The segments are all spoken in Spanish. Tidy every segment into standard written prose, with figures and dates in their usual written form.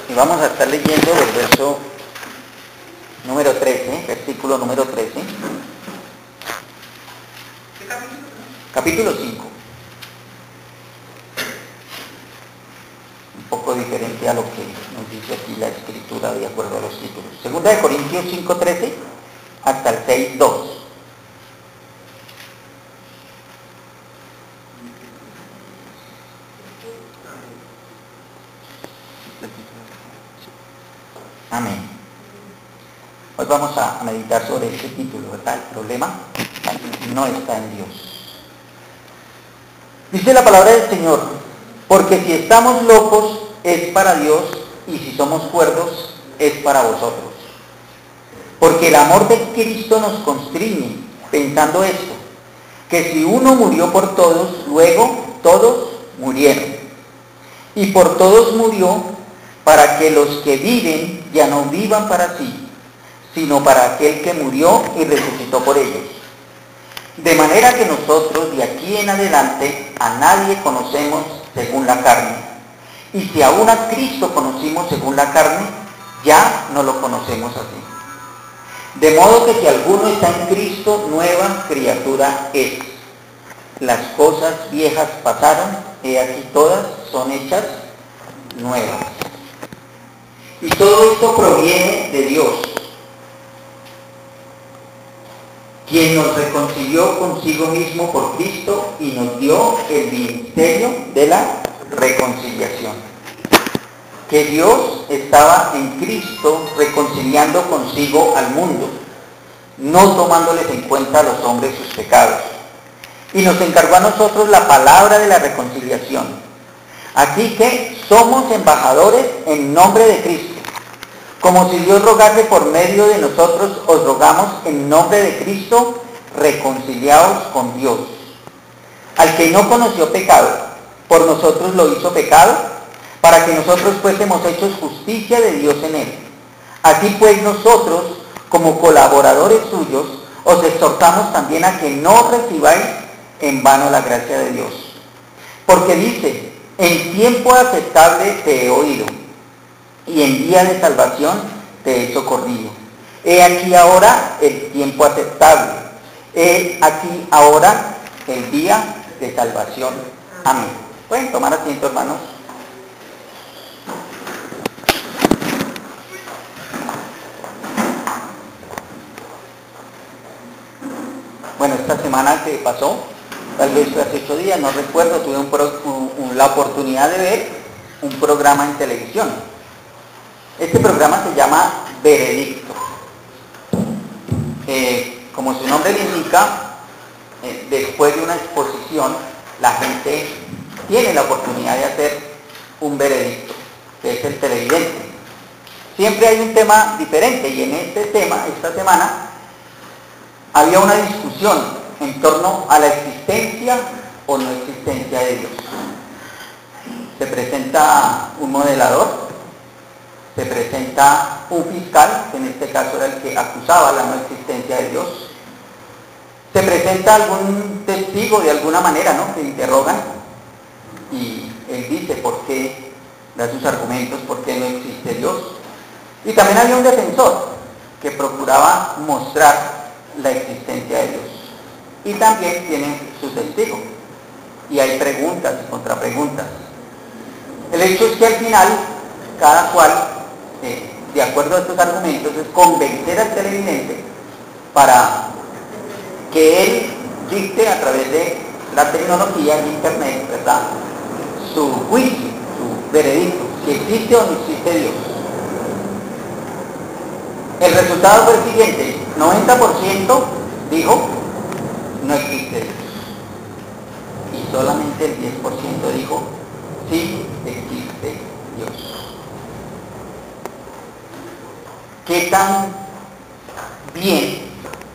Y vamos a estar leyendo el verso número 13, versículo número 13. ¿Qué capítulo? Capítulo 5. Un poco diferente a lo que nos dice aquí la escritura de acuerdo a los títulos. Segunda de Corintios 5:13 hasta el 6:2. Amén. Hoy vamos a meditar sobre este título, ¿verdad? El problema no está en Dios. Dice la palabra del Señor, porque si estamos locos es para Dios y si somos cuerdos es para vosotros. Porque el amor de Cristo nos constriñe, pensando esto, que si uno murió por todos, luego todos murieron. Y por todos murió, para que los que viven ya no vivan para sí, sino para aquel que murió y resucitó por ellos. De manera que nosotros de aquí en adelante a nadie conocemos según la carne. Y si aún a Cristo conocimos según la carne, ya no lo conocemos así. De modo que si alguno está en Cristo, nueva criatura es. Las cosas viejas pasaron, he aquí todas son hechas nuevas. Y todo esto proviene de Dios, quien nos reconcilió consigo mismo por Cristo y nos dio el ministerio de la reconciliación. Que Dios estaba en Cristo reconciliando consigo al mundo, no tomándoles en cuenta a los hombres sus pecados. Y nos encargó a nosotros la palabra de la reconciliación. Así que somos embajadores en nombre de Cristo. Como si Dios rogase por medio de nosotros, os rogamos en nombre de Cristo, reconciliaos con Dios. Al que no conoció pecado, por nosotros lo hizo pecado, para que nosotros fuésemos hechos justicia de Dios en él. Así pues nosotros, como colaboradores suyos, os exhortamos también a que no recibáis en vano la gracia de Dios. Porque dice, en tiempo aceptable te he oído, y en día de salvación te he socorrido. He aquí ahora el tiempo aceptable. He aquí ahora el día de salvación. Amén. ¿Pueden tomar asiento, hermanos? Bueno, esta semana que pasó, tal vez fue hace 8 días, no recuerdo, tuve la oportunidad de ver un programa en televisión. Este programa se llama Veredicto. Como su nombre le indica, después de una exposición, la gente tiene la oportunidad de hacer un veredicto, que es el televidente. Siempre hay un tema diferente y en este tema, esta semana, había una discusión en torno a la existencia o no existencia de Dios. Se presenta un modelador, se presenta un fiscal, que en este caso era el que acusaba la no existencia de Dios, se presenta algún testigo de alguna manera, ¿no?, que interrogan, y él dice por qué, da sus argumentos, por qué no existe Dios. Y también había un defensor que procuraba mostrar la existencia de Dios. Y también tiene su testigo. Y hay preguntas y contrapreguntas. El hecho es que al final, cada cual, de acuerdo a estos argumentos, es convencer al televidente para que él dicte a través de la tecnología de internet, ¿verdad?, su juicio, su veredicto, si existe o no existe Dios. El resultado fue el siguiente: 90% dijo no existe Dios, y solamente el 10% dijo sí existe Dios. ¿Qué tan bien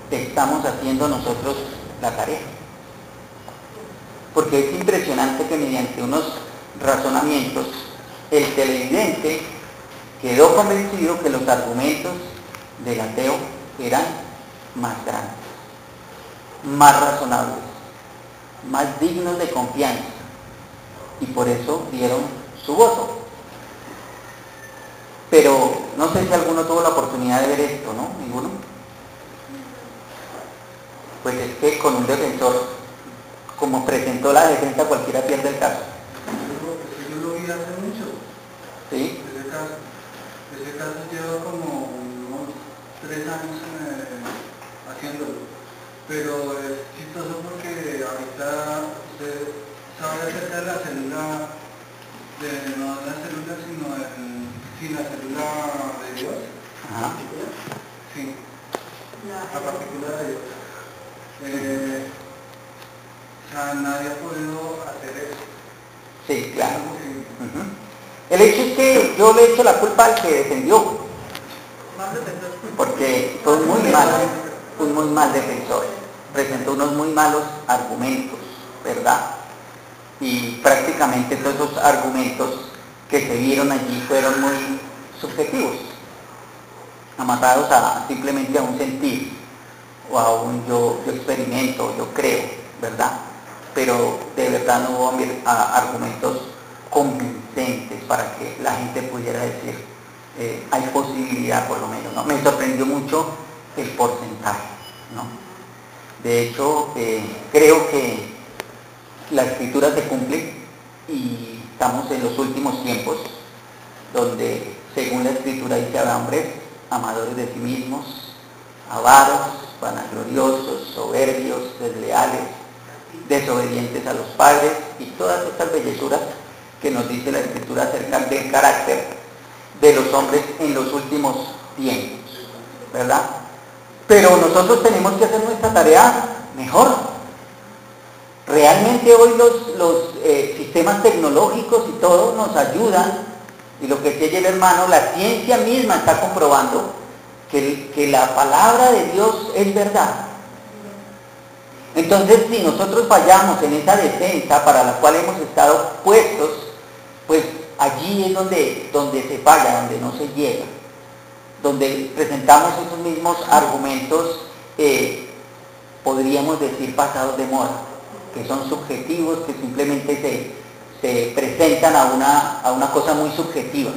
estamos haciendo nosotros la tarea? Porque es impresionante que mediante unos razonamientos el televidente quedó convencido que los argumentos del ateo eran más grandes, más razonables, más dignos de confianza, y por eso dieron su voto. Pero no sé si alguno tuvo la oportunidad de ver esto, ¿no? ¿Ninguno? Pues es que con un defensor, como presentó la defensa, cualquiera pierde el caso. Yo lo vi hace mucho. ¿Sí? Ese caso lleva como unos 3 años haciéndolo. Pero es chistoso porque ahorita usted sabe acerca de la célula, no la célula, sino la célula de Dios. Ajá. Sí, la partícula de Dios. O sea, nadie ha podido hacer eso. Sí, claro. El hecho es que yo le echo la culpa al que defendió, porque fue un muy mal defensor, presentó unos muy malos argumentos, ¿verdad? Y prácticamente todos esos argumentos que se vieron allí fueron muy subjetivos, amarrados simplemente a un sentir, o a un yo experimento, yo creo, ¿verdad? Pero de verdad no hubo argumentos convincentes para que la gente pudiera decir, hay posibilidad por lo menos, ¿no? Me sorprendió mucho el porcentaje, ¿no? De hecho, creo que la escritura se cumple y estamos en los últimos tiempos, donde según la escritura dice habrá hombres amadores de sí mismos, avaros, vanagloriosos, soberbios, desleales, desobedientes a los padres y todas estas bellezuras que nos dice la escritura acerca del carácter de los hombres en los últimos tiempos, ¿verdad? Pero nosotros tenemos que hacer nuestra tarea mejor. Realmente hoy los sistemas tecnológicos y todo nos ayudan, y lo que decía el hermano, la ciencia misma está comprobando que la palabra de Dios es verdad. Entonces, si nosotros fallamos en esa defensa para la cual hemos estado puestos, pues allí es donde se falla, donde no se llega, donde presentamos esos mismos argumentos, podríamos decir pasados de moda, que son subjetivos, que simplemente se presentan a una cosa muy subjetiva,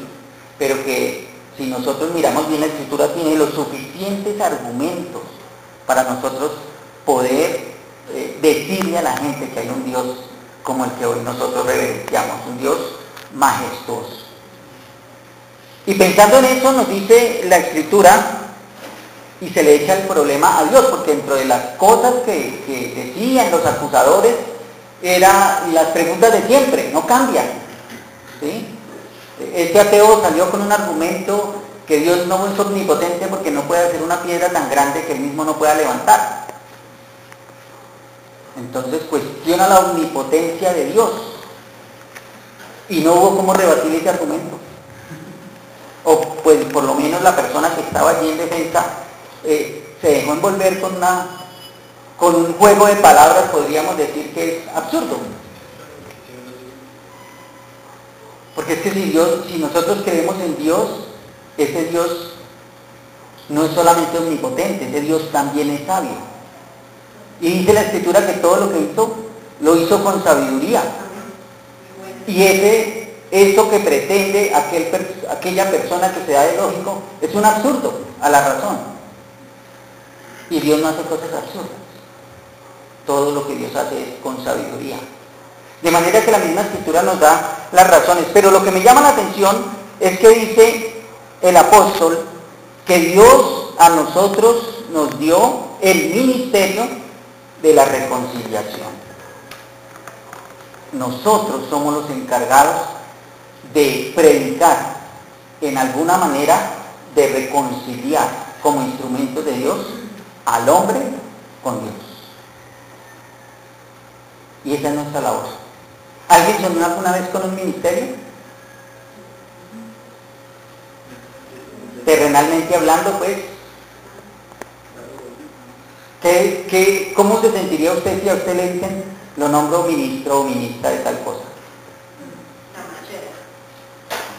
pero que si nosotros miramos bien la escritura tiene los suficientes argumentos para nosotros poder decirle a la gente que hay un Dios como el que hoy nosotros reverenciamos, un Dios majestuoso. Y pensando en eso nos dice la escritura, y se le echa el problema a Dios, porque dentro de las cosas que decían los acusadores eran las preguntas de siempre, no cambian, ¿sí? Este ateo salió con un argumento que Dios no es omnipotente porque no puede hacer una piedra tan grande que él mismo no pueda levantar. Entonces cuestiona la omnipotencia de Dios y no hubo cómo rebatir ese argumento. O pues por lo menos la persona que estaba allí en defensa se dejó envolver con un juego de palabras, podríamos decir que es absurdo. Porque es que si nosotros creemos en Dios, ese Dios no es solamente omnipotente, ese Dios también es sabio. Y dice la escritura que todo lo que hizo, lo hizo con sabiduría. Y eso que pretende aquella persona que se da de lógico, es un absurdo a la razón. Y Dios no hace cosas absurdas. Todo lo que Dios hace es con sabiduría. De manera que la misma escritura nos da las razones. Pero lo que me llama la atención es que dice el apóstol que Dios a nosotros nos dio el ministerio de la reconciliación. Nosotros somos los encargados de predicar, en alguna manera, de reconciliar como instrumento de Dios al hombre con Dios. Y esa es nuestra labor. ¿Alguien soñó alguna vez con un ministerio? Terrenalmente hablando, pues, ¿cómo se sentiría usted si a usted le dicen, lo nombro ministro o ministra de tal cosa?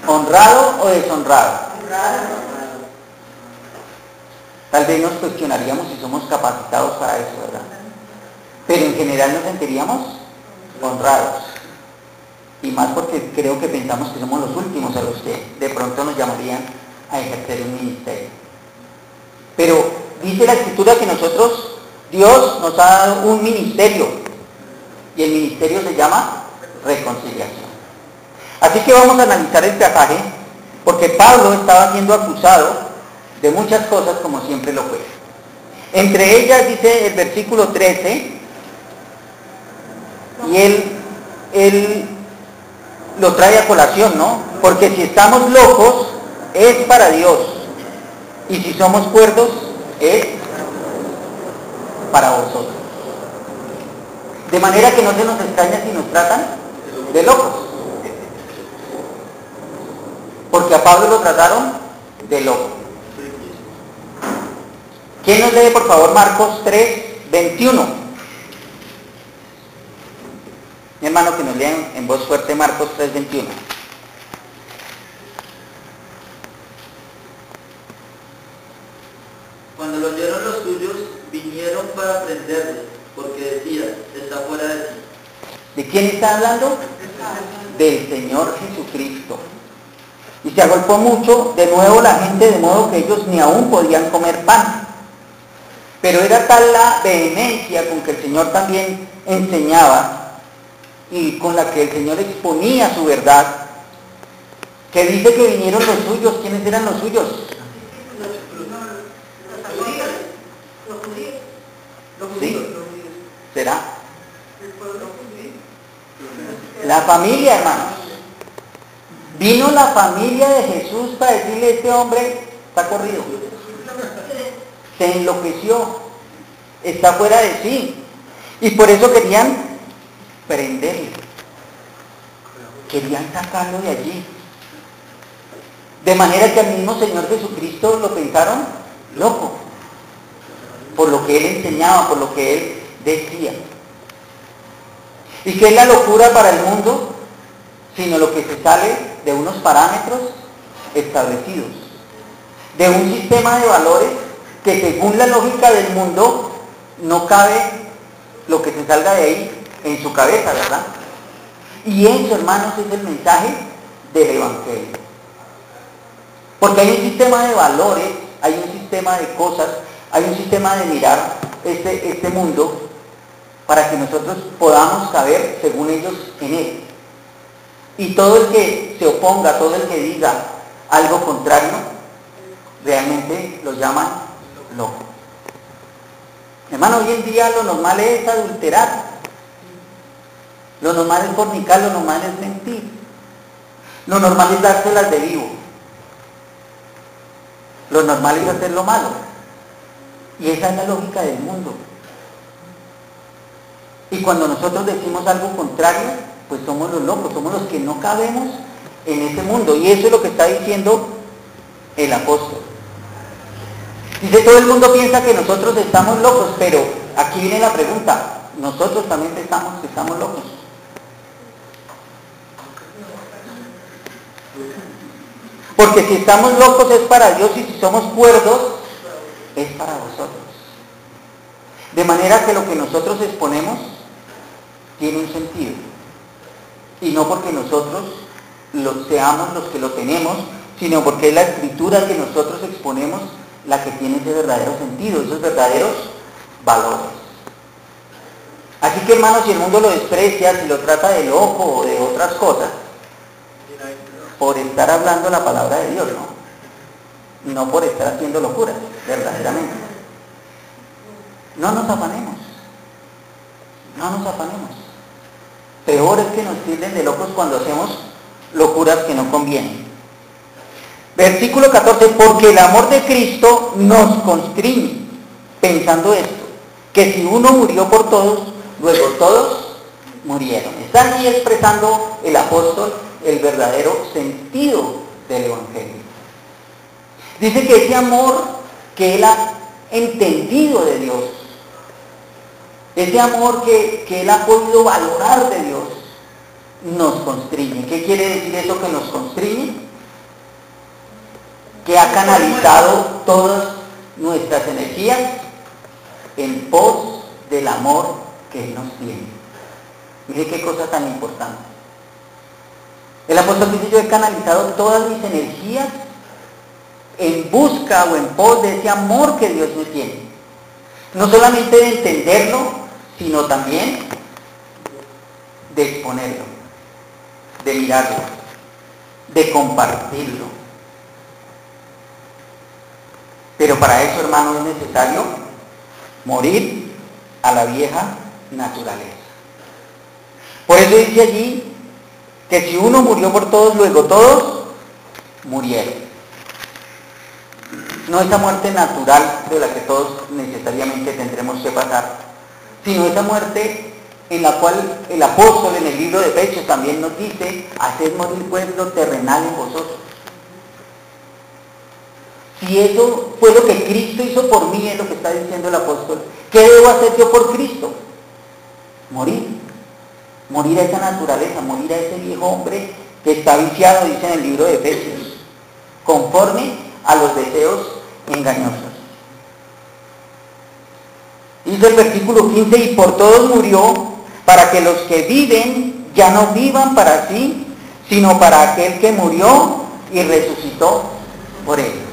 ¿Honrado o deshonrado? Tal vez nos cuestionaríamos si somos capacitados para eso, ¿verdad? Pero en general nos sentiríamos honrados. Y más porque creo que pensamos que somos los últimos a los que de pronto nos llamarían a ejercer un ministerio. Pero dice la Escritura que Dios nos ha dado un ministerio, y el ministerio se llama reconciliación. Así que vamos a analizar el pasaje, porque Pablo estaba siendo acusado de muchas cosas, como siempre lo fue. Entre ellas dice el versículo 13, y él lo trae a colación, ¿no? Porque si estamos locos, es para Dios, y si somos cuerdos, es para vosotros. De manera que no se nos extraña si nos tratan de locos, porque a Pablo lo trataron de loco. ¿Quién nos lee, por favor, Marcos 3:21? Mi hermano, que nos lean en voz fuerte Marcos 3:21. Cuando lo oyeron los suyos, vinieron para prenderle, porque decían, está fuera de sí. ¿De quién está hablando? Del Señor Jesucristo. Y se agolpó mucho de nuevo la gente, de modo que ellos ni aún podían comer pan. Pero era tal la vehemencia con que el Señor también enseñaba y con la que el Señor exponía su verdad, que dice que vinieron los suyos. ¿Quiénes eran los suyos? ¿Sí? ¿Será? La familia, hermanos. Vino la familia de Jesús para decirle: este hombre está corrido, se enloqueció, está fuera de sí. Y por eso querían prenderle, querían sacarlo de allí. De manera que al mismo Señor Jesucristo lo pensaron loco, por lo que Él enseñaba, por lo que Él decía. ¿Y qué es la locura para el mundo? Sino lo que se sale de unos parámetros establecidos, de un sistema de valores que según la lógica del mundo no cabe lo que se salga de ahí en su cabeza, ¿verdad? Y eso, hermanos, es el mensaje del Evangelio. Porque hay un sistema de valores, hay un sistema de cosas, hay un sistema de mirar este mundo para que nosotros podamos caber, según ellos, en él. Y todo el que se oponga, todo el que diga algo contrario, realmente lo llaman loco. Hermano, hoy en día lo normal es adulterar, lo normal es fornicar, lo normal es mentir, lo normal es dárselas de vivo, lo normal es hacer lo malo. Y esa es la lógica del mundo. Y cuando nosotros decimos algo contrario, pues somos los locos, somos los que no cabemos en ese mundo. Y eso es lo que está diciendo el apóstol. Dice: todo el mundo piensa que nosotros estamos locos, pero aquí viene la pregunta: ¿nosotros también pensamos que estamos locos? Porque si estamos locos es para Dios, y si somos cuerdos es para vosotros. De manera que lo que nosotros exponemos tiene un sentido, y no porque nosotros seamos los que lo tenemos, sino porque es la Escritura que nosotros exponemos la que tiene ese verdadero sentido, esos verdaderos valores. Así que, hermanos, si el mundo lo desprecia, si lo trata de loco o de otras cosas, por estar hablando la palabra de Dios, no por estar haciendo locuras, verdaderamente. No nos afanemos, no nos afanemos. Peor es que nos tilden de locos cuando hacemos locuras que no convienen. Versículo 14: porque el amor de Cristo nos constriñe, pensando esto, que si uno murió por todos, luego todos murieron. Está aquí expresando el apóstol el verdadero sentido del Evangelio. Dice que ese amor que él ha entendido de Dios, ese amor que él ha podido valorar de Dios, nos constriñe. ¿Qué quiere decir eso, que nos constriñe? Que ha canalizado todas nuestras energías en pos del amor que Él nos tiene. Mire qué cosa tan importante. El apóstol dice: yo he canalizado todas mis energías en busca o en pos de ese amor que Dios me tiene. No solamente de entenderlo, sino también de exponerlo, de mirarlo, de compartirlo. Pero para eso, hermano, es necesario morir a la vieja naturaleza. Por eso dice allí que si uno murió por todos, luego todos murieron. No esa muerte natural de la que todos necesariamente tendremos que pasar, sino esa muerte en la cual el apóstol en el libro de Efesios también nos dice: haced morir pues lo terrenal en vosotros. Si eso fue lo que Cristo hizo por mí, es lo que está diciendo el apóstol, ¿qué debo hacer yo por Cristo? Morir. Morir a esa naturaleza, morir a ese viejo hombre que está viciado, dice en el libro de Efesios, conforme a los deseos engañosos. Dice el versículo 15: y por todos murió, para que los que viven ya no vivan para sí, sino para aquel que murió y resucitó por ellos.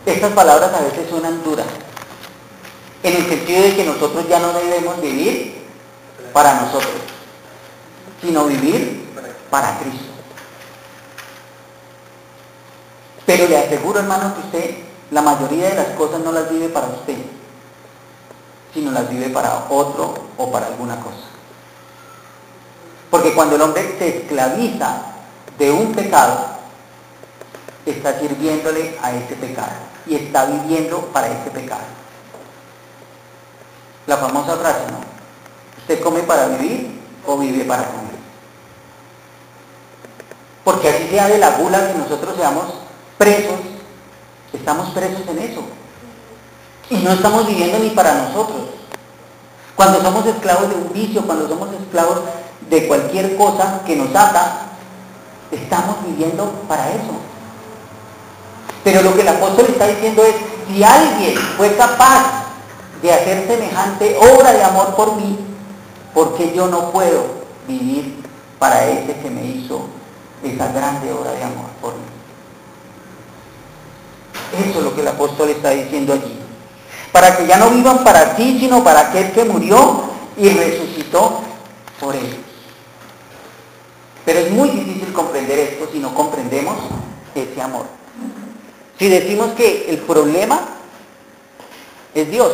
Estas palabras a veces suenan duras, en el sentido de que nosotros ya no debemos vivir para nosotros, sino vivir para Cristo. Pero le aseguro, hermano, que usted la mayoría de las cosas no las vive para usted, sino las vive para otro o para alguna cosa. Porque cuando el hombre se esclaviza de un pecado, está sirviéndole a ese pecado y está viviendo para ese pecado. La famosa frase, ¿no? ¿Usted come para vivir o vive para comer? Porque así sea de la gula que nosotros seamos presos, estamos presos en eso. Y no estamos viviendo ni para nosotros. Cuando somos esclavos de un vicio, cuando somos esclavos de cualquier cosa que nos ata, estamos viviendo para eso. Pero lo que el apóstol está diciendo es: si alguien fue capaz de hacer semejante obra de amor por mí, ¿por qué yo no puedo vivir para ese que me hizo esa grande obra de amor por mí? Eso es lo que el apóstol está diciendo allí. Para que ya no vivan para sí, sino para aquel que murió y resucitó por ellos. Pero es muy difícil comprender esto si no comprendemos ese amor. Si decimos que el problema es Dios,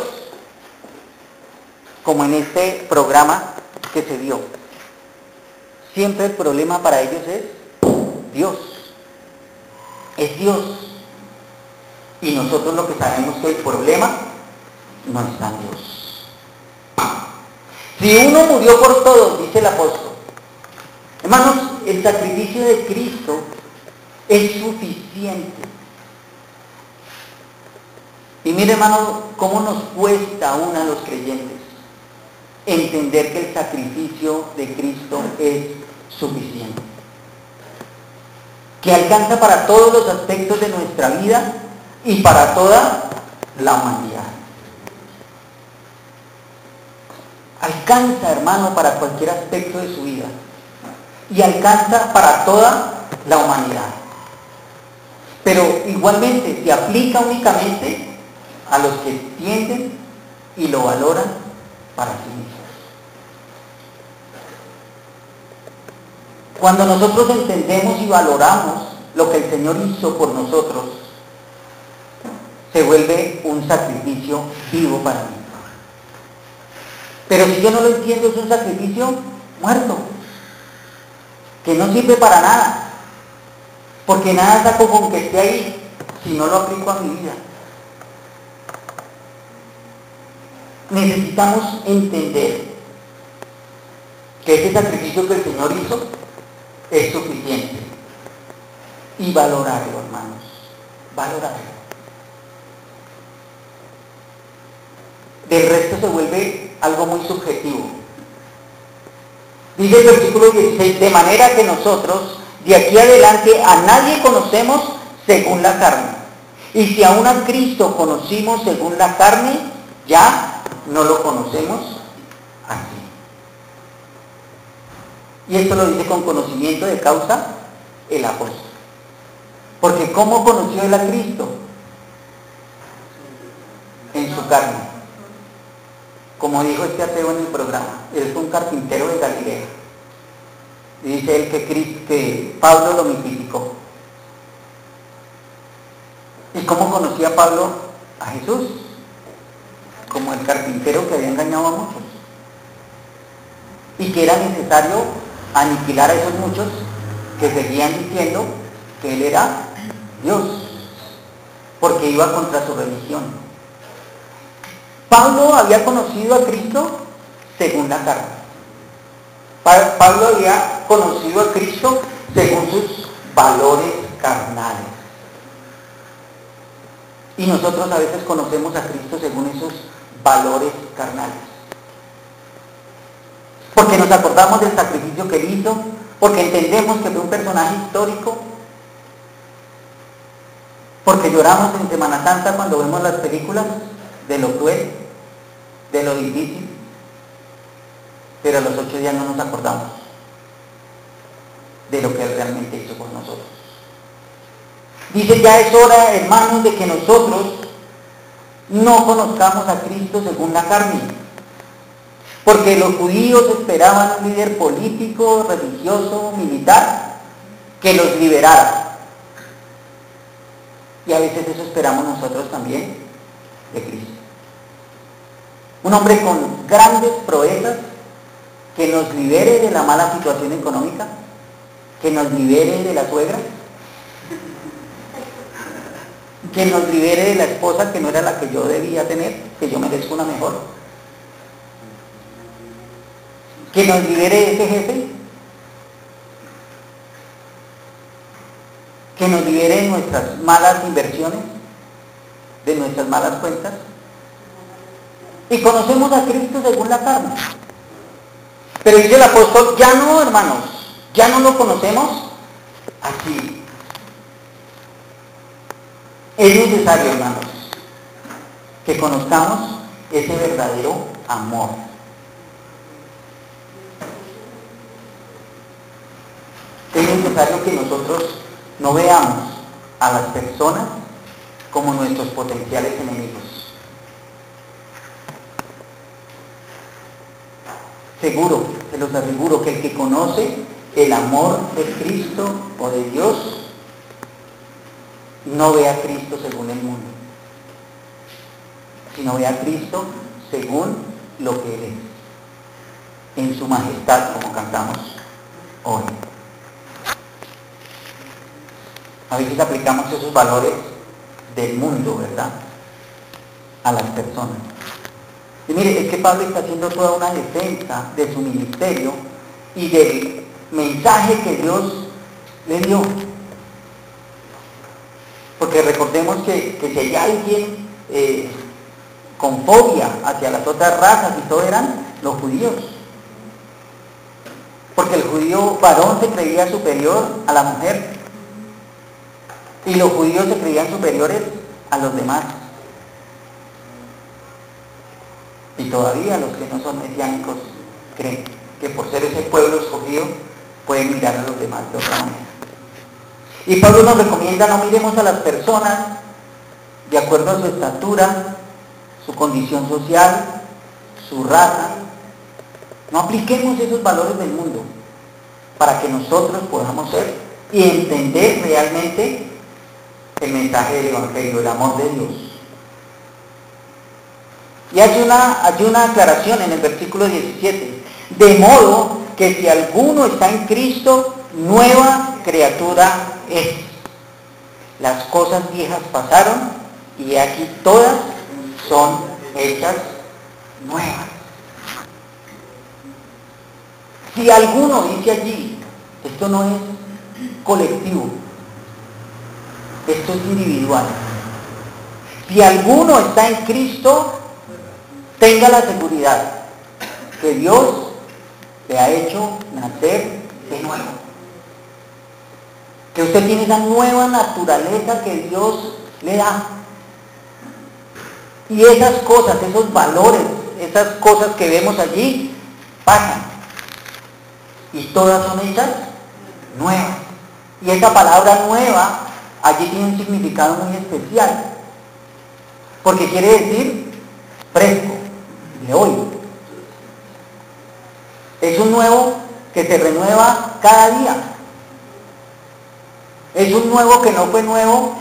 como en este programa que se dio, siempre el problema para ellos es Dios. Es Dios. Y nosotros lo que sabemos es que el problema no está en Dios. Si uno murió por todos, dice el apóstol, hermanos, el sacrificio de Cristo es suficiente. Y mire, hermano, cómo nos cuesta aún a los creyentes entender que el sacrificio de Cristo es suficiente, que alcanza para todos los aspectos de nuestra vida y para toda la humanidad. Alcanza, hermano, para cualquier aspecto de su vida y alcanza para toda la humanidad. Pero igualmente se aplica únicamente a los que entienden y lo valoran para sí mismos. Cuando nosotros entendemos y valoramos lo que el Señor hizo por nosotros, se vuelve un sacrificio vivo para mí. Pero si yo no lo entiendo, es un sacrificio muerto, que no sirve para nada, porque nada saco con que esté ahí si no lo aplico a mi vida. Necesitamos entender que ese sacrificio que el Señor hizo es suficiente y valorarlo, hermanos, valorarlo. Del resto se vuelve algo muy subjetivo. Dice el versículo 16: de manera que nosotros de aquí adelante a nadie conocemos según la carne, y si aún a Cristo conocimos según la carne, ya no lo conocemos así. Y esto lo dice con conocimiento de causa el apóstol. Porque ¿cómo conoció él a Cristo? En su carne. Como dijo este ateo en el programa, él fue un carpintero de Galilea. Y dice él que Pablo lo mitificó. ¿Y cómo conocía Pablo a Jesús? Como el carpintero que había engañado a muchos. Y que era necesario aniquilar a esos muchos que seguían diciendo que él era Dios, porque iba contra su religión. Pablo había conocido a Cristo según la carne. Pablo había conocido a Cristo según sus valores carnales. Y nosotros a veces conocemos a Cristo según esos valores carnales. Porque nos acordamos del sacrificio que él hizo, porque entendemos que fue un personaje histórico, porque lloramos en Semana Santa cuando vemos las películas de lo cruel, de lo difícil, pero a los 8 días no nos acordamos de lo que él realmente hizo por nosotros. Dice, ya es hora, hermanos, de que nosotros no conozcamos a Cristo según la carne, porque los judíos esperaban un líder político, religioso, militar, que los liberara. Y a veces eso esperamos nosotros también de Cristo. Un hombre con grandes proezas que nos libere de la mala situación económica, que nos libere de la suegra, que nos libere de la esposa que no era la que yo debía tener, que yo merezco una mejor, que nos libere de ese jefe, que nos libere de nuestras malas inversiones, de nuestras malas cuentas. Y conocemos a Cristo según la carne. Pero dice el apóstol, ya no, hermanos, ya no lo conocemos así. Es necesario, hermanos, que conozcamos ese verdadero amor. Es necesario que nosotros no veamos a las personas como nuestros potenciales enemigos. Seguro, se los aseguro, que el que conoce el amor de Cristo o de Dios no ve a Cristo según el mundo, sino ve a Cristo según lo que Él es, en su majestad, como cantamos hoy. A veces aplicamos esos valores del mundo, ¿verdad?, a las personas. Y mire, es que Pablo está haciendo toda una defensa de su ministerio y del mensaje que Dios le dio. Porque recordemos que si hay alguien con fobia hacia las otras razas y todo, eran los judíos. Porque el judío varón se creía superior a la mujer y los judíos se creían superiores a los demás. Y todavía los que no son mesiánicos creen que por ser ese pueblo escogido pueden mirar a los demás de otra manera. Y Pablo nos recomienda, no miremos a las personas de acuerdo a su estatura, su condición social, su raza. No apliquemos esos valores del mundo para que nosotros podamos ser y entender realmente el mensaje del Evangelio, el amor de Dios. Y hay una aclaración en el versículo 17. De modo que si alguno está en Cristo, nueva criatura es. Las cosas viejas pasaron y aquí todas son hechas nuevas. Si alguno, dice allí, esto no es colectivo, esto es individual. Si alguno está en Cristo, tenga la seguridad que Dios le ha hecho nacer de nuevo. Que usted tiene esa nueva naturaleza que Dios le da. Y esas cosas, esos valores, esas cosas que vemos allí, pasan. Y todas son hechas nuevas. Y esa palabra nueva allí tiene un significado muy especial, porque quiere decir fresco, de hoy. Es un nuevo que se renueva cada día. Es un nuevo que no fue nuevo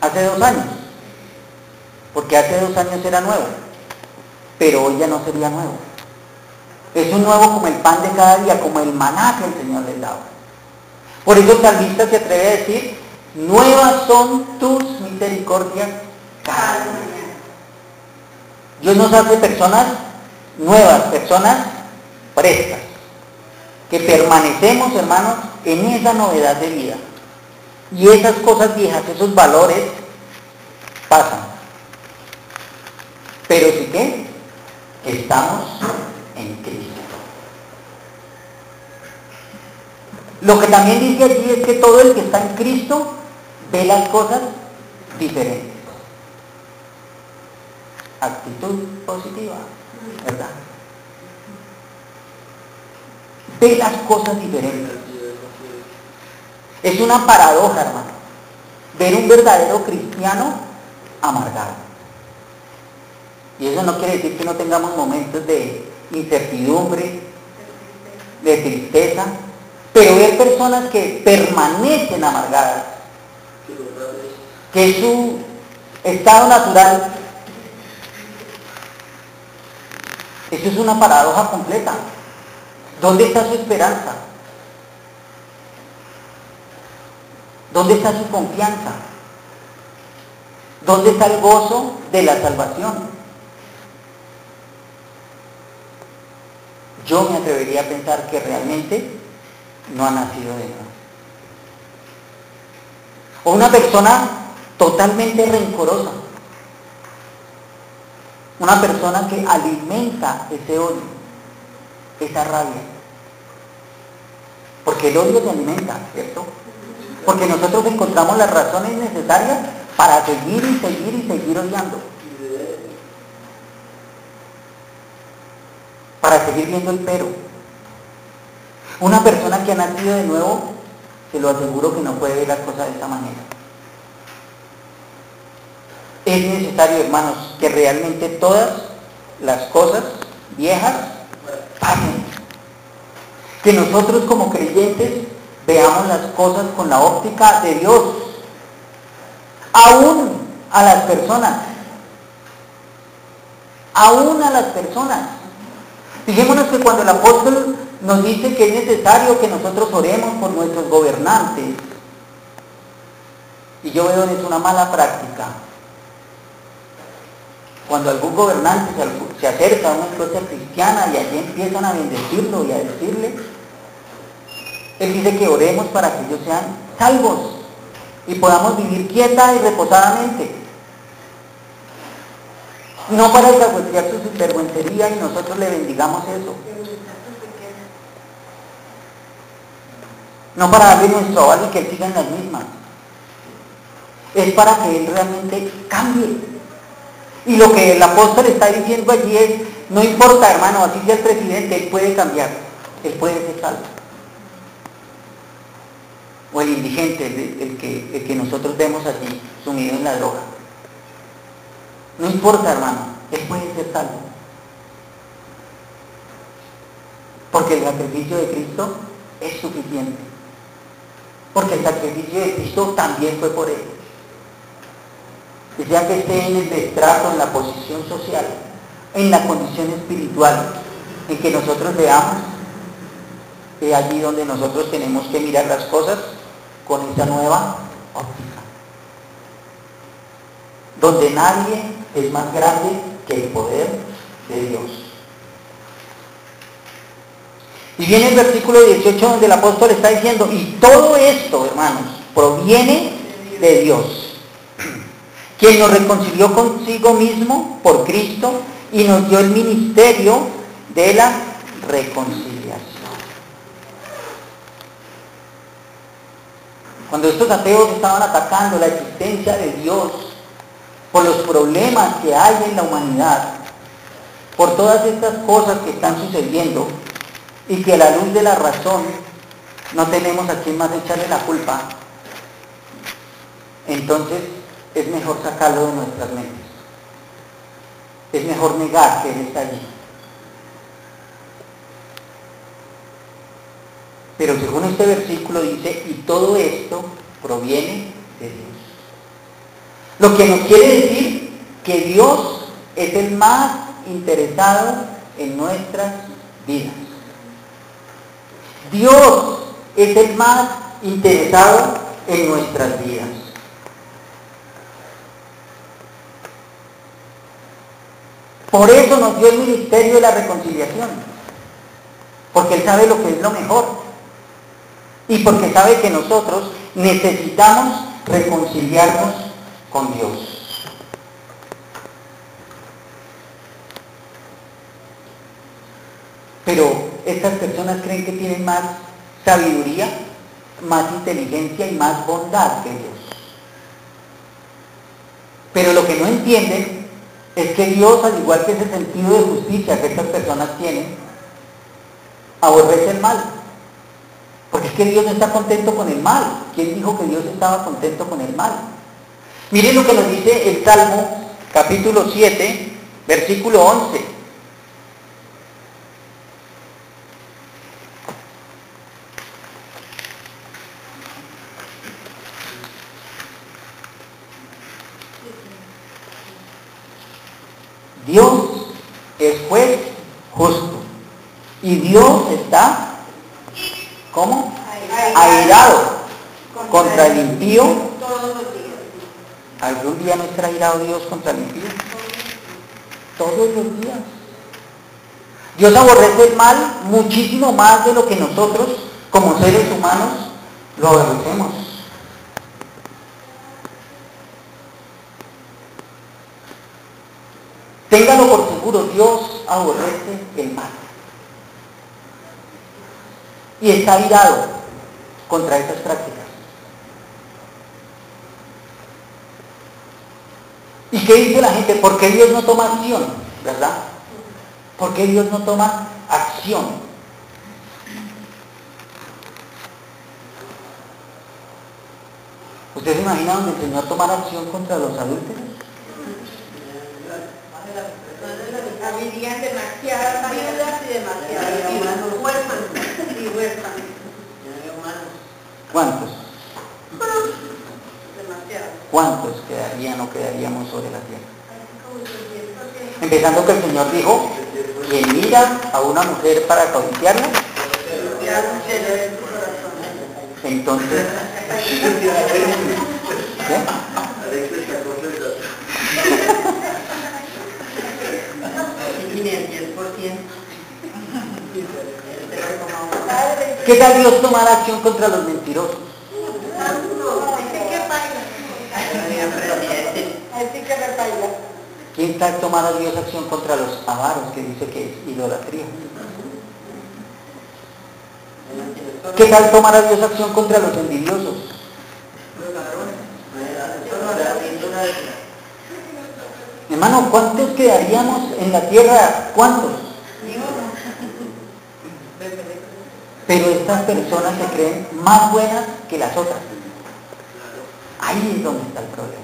hace 2 años, porque hace 2 años era nuevo, pero hoy ya no sería nuevo. Es un nuevo como el pan de cada día, como el maná que el Señor les daba. Por eso el salmista se atreve a decir, nuevas son tus misericordias cada mañana. Dios nos hace personas nuevas, personas frescas, que permanecemos, hermanos, en esa novedad de vida. Y esas cosas viejas, esos valores, pasan. Pero sí que estamos en Cristo. Lo que también dice allí es que todo el que está en Cristo ve las cosas diferentes. Actitud positiva, ¿verdad? Ve las cosas diferentes. Es una paradoja, hermano, ver un verdadero cristiano amargado. Y eso no quiere decir que no tengamos momentos de incertidumbre, de tristeza, pero ver personas que permanecen amargadas, que es su estado natural, eso es una paradoja completa. ¿Dónde está su esperanza? ¿Dónde está su confianza? ¿Dónde está el gozo de la salvación? Yo me atrevería a pensar que realmente no ha nacido de nuevo. O una persona totalmente rencorosa. Una persona que alimenta ese odio, esa rabia. Porque el odio se alimenta, ¿cierto? Porque nosotros encontramos las razones necesarias para seguir y seguir y seguir odiando. Para seguir viendo el pero. Una persona que ha nacido de nuevo, se lo aseguro que no puede ver las cosas de esta manera. Es necesario, hermanos, que realmente todas las cosas viejas pasen. Que nosotros como creyentes veamos las cosas con la óptica de Dios. Aún a las personas. Aún a las personas. Fijémonos que cuando el apóstol nos dice que es necesario que nosotros oremos por nuestros gobernantes, y yo veo es una mala práctica. Cuando algún gobernante se acerca a una iglesia cristiana y allí empiezan a bendecirlo y a decirle, él dice que oremos para que ellos sean salvos y podamos vivir quieta y reposadamente. No para alcahuetear su sinvergüencería y nosotros le bendigamos eso. No para darle nuestro aval y que él siga en las mismas. Es para que él realmente cambie. Y lo que el apóstol está diciendo allí es, no importa, hermano, así sea el presidente, él puede cambiar, él puede ser salvo. O el indigente, el que nosotros vemos allí, sumido en la droga. No importa, hermano, él puede ser salvo. Porque el sacrificio de Cristo es suficiente. Porque el sacrificio de Cristo también fue por él. Que sea que esté en el estrato, en la posición social, en la condición espiritual, en que nosotros veamos que es allí donde nosotros tenemos que mirar las cosas con esa nueva óptica. Donde nadie es más grande que el poder de Dios. Y viene el versículo 18 donde el apóstol está diciendo, y todo esto, hermanos, proviene de Dios, quien nos reconcilió consigo mismo por Cristo y nos dio el ministerio de la reconciliación. Cuando estos ateos estaban atacando la existencia de Dios, por los problemas que hay en la humanidad, por todas estas cosas que están sucediendo, y que a la luz de la razón no tenemos a quién más echarle la culpa, entonces es mejor sacarlo de nuestras mentes. Es mejor negar que Él está allí. Pero según este versículo dice, y todo esto proviene de Dios. Lo que nos quiere decir que Dios es el más interesado en nuestras vidas. Dios es el más interesado en nuestras vidas. Por eso nos dio el ministerio de la reconciliación, porque Él sabe lo que es lo mejor y porque sabe que nosotros necesitamos reconciliarnos con Dios. Pero estas personas creen que tienen más sabiduría, más inteligencia y más bondad que Dios. Pero lo que no entienden es que Dios, al igual que ese sentido de justicia que estas personas tienen, aborrece el mal. Porque es que Dios no está contento con el mal. ¿Quién dijo que Dios estaba contento con el mal? Miren lo que nos dice el Salmo, capítulo 7, versículo 11. Dios es juez justo. Y Dios está, ¿cómo? Airado contra el impío. ¿Algún día no estará airado Dios contra el impío? Todos los días. Dios aborrece el mal muchísimo más de lo que nosotros, como seres humanos, lo aborrecemos. Téngalo por seguro, Dios aborrece el mal. Y está airado contra esas prácticas. ¿Y qué dice la gente? ¿Por qué Dios no toma acción? ¿Verdad? ¿Por qué Dios no toma acción? ¿Ustedes se imaginan donde el Señor tomara acción contra los adúlteros? Habían demasiadas viudas y demasiados huérfanos y huérfanos. ¿Cuántos? Demasiados. ¿Cuántos quedarían o quedaríamos sobre la tierra? Empezando que el Señor dijo, quien mira a una mujer para codiciarla, entonces, ¿qué? ¿Qué tal Dios tomar acción contra los mentirosos? ¿Quién tal tomar a Dios acción contra los avaros, que dice que es idolatría? ¿Qué tal tomar a Dios acción contra los envidiosos? Hermano, ¿cuántos quedaríamos en la tierra? ¿Cuántos? Pero estas personas se creen más buenas que las otras. Ahí es donde está el problema.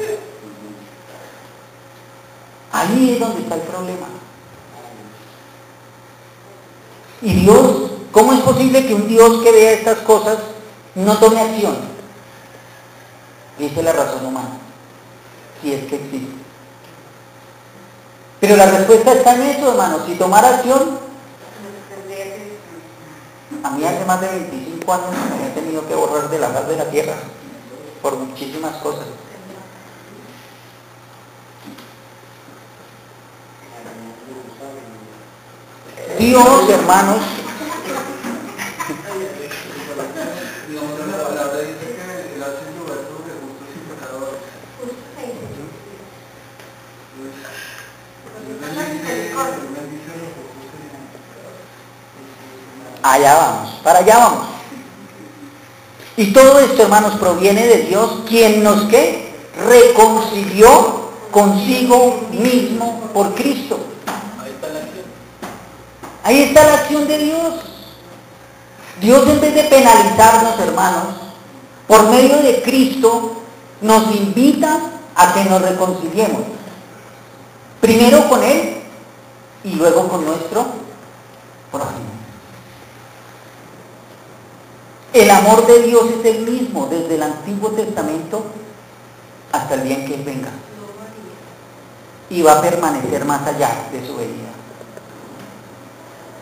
Ahí es donde está el problema. Y Dios, ¿cómo es posible que un Dios que vea estas cosas no tome acción? Dice la razón humana, si es que existe. Pero la respuesta está en eso, hermano. Si tomar acción, a mí hace más de 25 años me había tenido que borrar de la faz de la tierra por muchísimas cosas. Dios, hermanos, la palabra dice que Él hace llover sobre justos y pecadores. allá vamos, para allá vamos. Y todo esto, hermanos, proviene de Dios, quien nos ¿qué? Reconcilió consigo mismo por Cristo. Ahí está la acción de Dios. Dios, en vez de penalizarnos, hermanos, por medio de Cristo, nos invita a que nos reconciliemos, primero con Él y luego con nuestro prójimo. El amor de Dios es el mismo desde el Antiguo Testamento hasta el día en que Él venga, y va a permanecer más allá de su venida.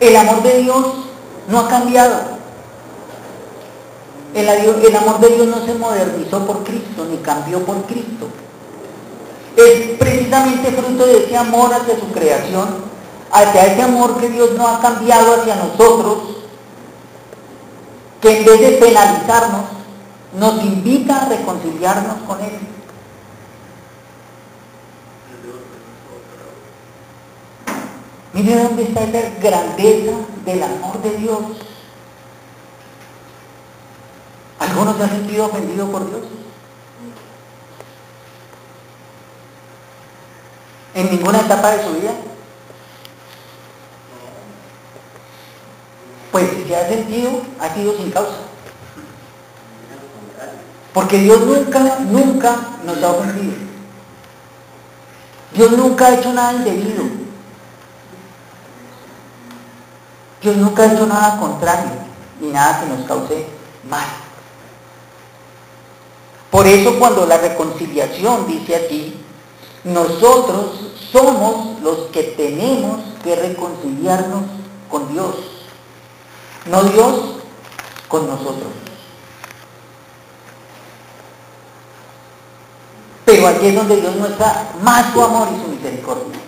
El amor de Dios no ha cambiado. El amor de Dios no se modernizó por Cristo, ni cambió por Cristo. Es precisamente fruto de ese amor hacia su creación, hacia ese amor que Dios no ha cambiado hacia nosotros, que en vez de penalizarnos, nos invita a reconciliarnos con Él. Mire dónde está esa grandeza del amor de Dios. ¿Alguno se ha sentido ofendido por Dios? ¿En ninguna etapa de su vida? Pues si se ha sentido, ha sido sin causa. Porque Dios nunca nos ha ofendido. Dios nunca ha hecho nada indebido. Dios nunca ha hecho nada contrario, ni nada que nos cause mal. Por eso cuando la reconciliación dice aquí, nosotros somos los que tenemos que reconciliarnos con Dios, no Dios con nosotros. Pero aquí es donde Dios muestra más su amor y su misericordia,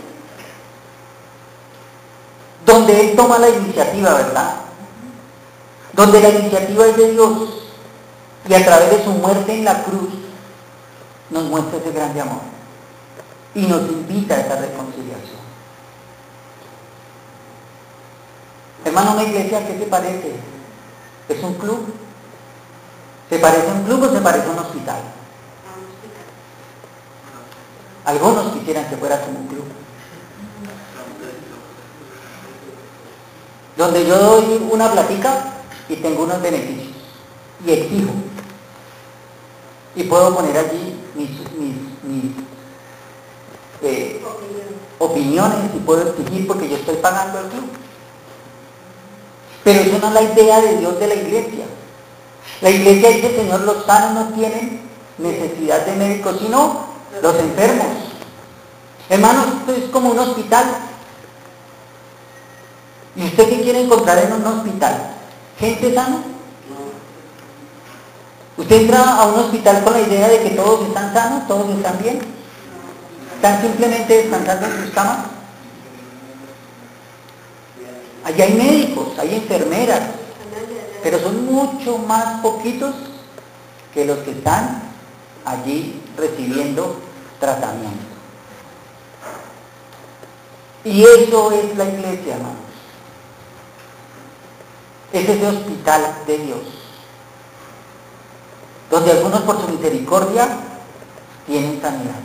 donde Él toma la iniciativa, ¿verdad? Donde la iniciativa es de Dios, y a través de su muerte en la cruz nos muestra ese grande amor y nos invita a esa reconciliación. Hermano, una iglesia, ¿qué te parece? ¿Es un club? ¿Se parece a un club o se parece a un hospital? Algunos quisieran que fuera como un club, donde yo doy una platica y tengo unos beneficios y exijo, y puedo poner allí mis opiniones, y puedo exigir porque yo estoy pagando al club. Pero eso no es la idea de Dios de la iglesia. La iglesia dice: Señor, los sanos no tienen necesidad de médicos, sino los enfermos. Hermanos, esto es como un hospital. ¿Y usted qué quiere encontrar en un hospital? ¿Gente sana? ¿Usted entra a un hospital con la idea de que todos están sanos, todos están bien? ¿Están simplemente descansando en sus camas? Allí hay médicos, hay enfermeras, pero son mucho más poquitos que los que están allí recibiendo tratamiento. Y eso es la iglesia, hermanos. Es ese hospital de Dios, donde algunos por su misericordia tienen sanidad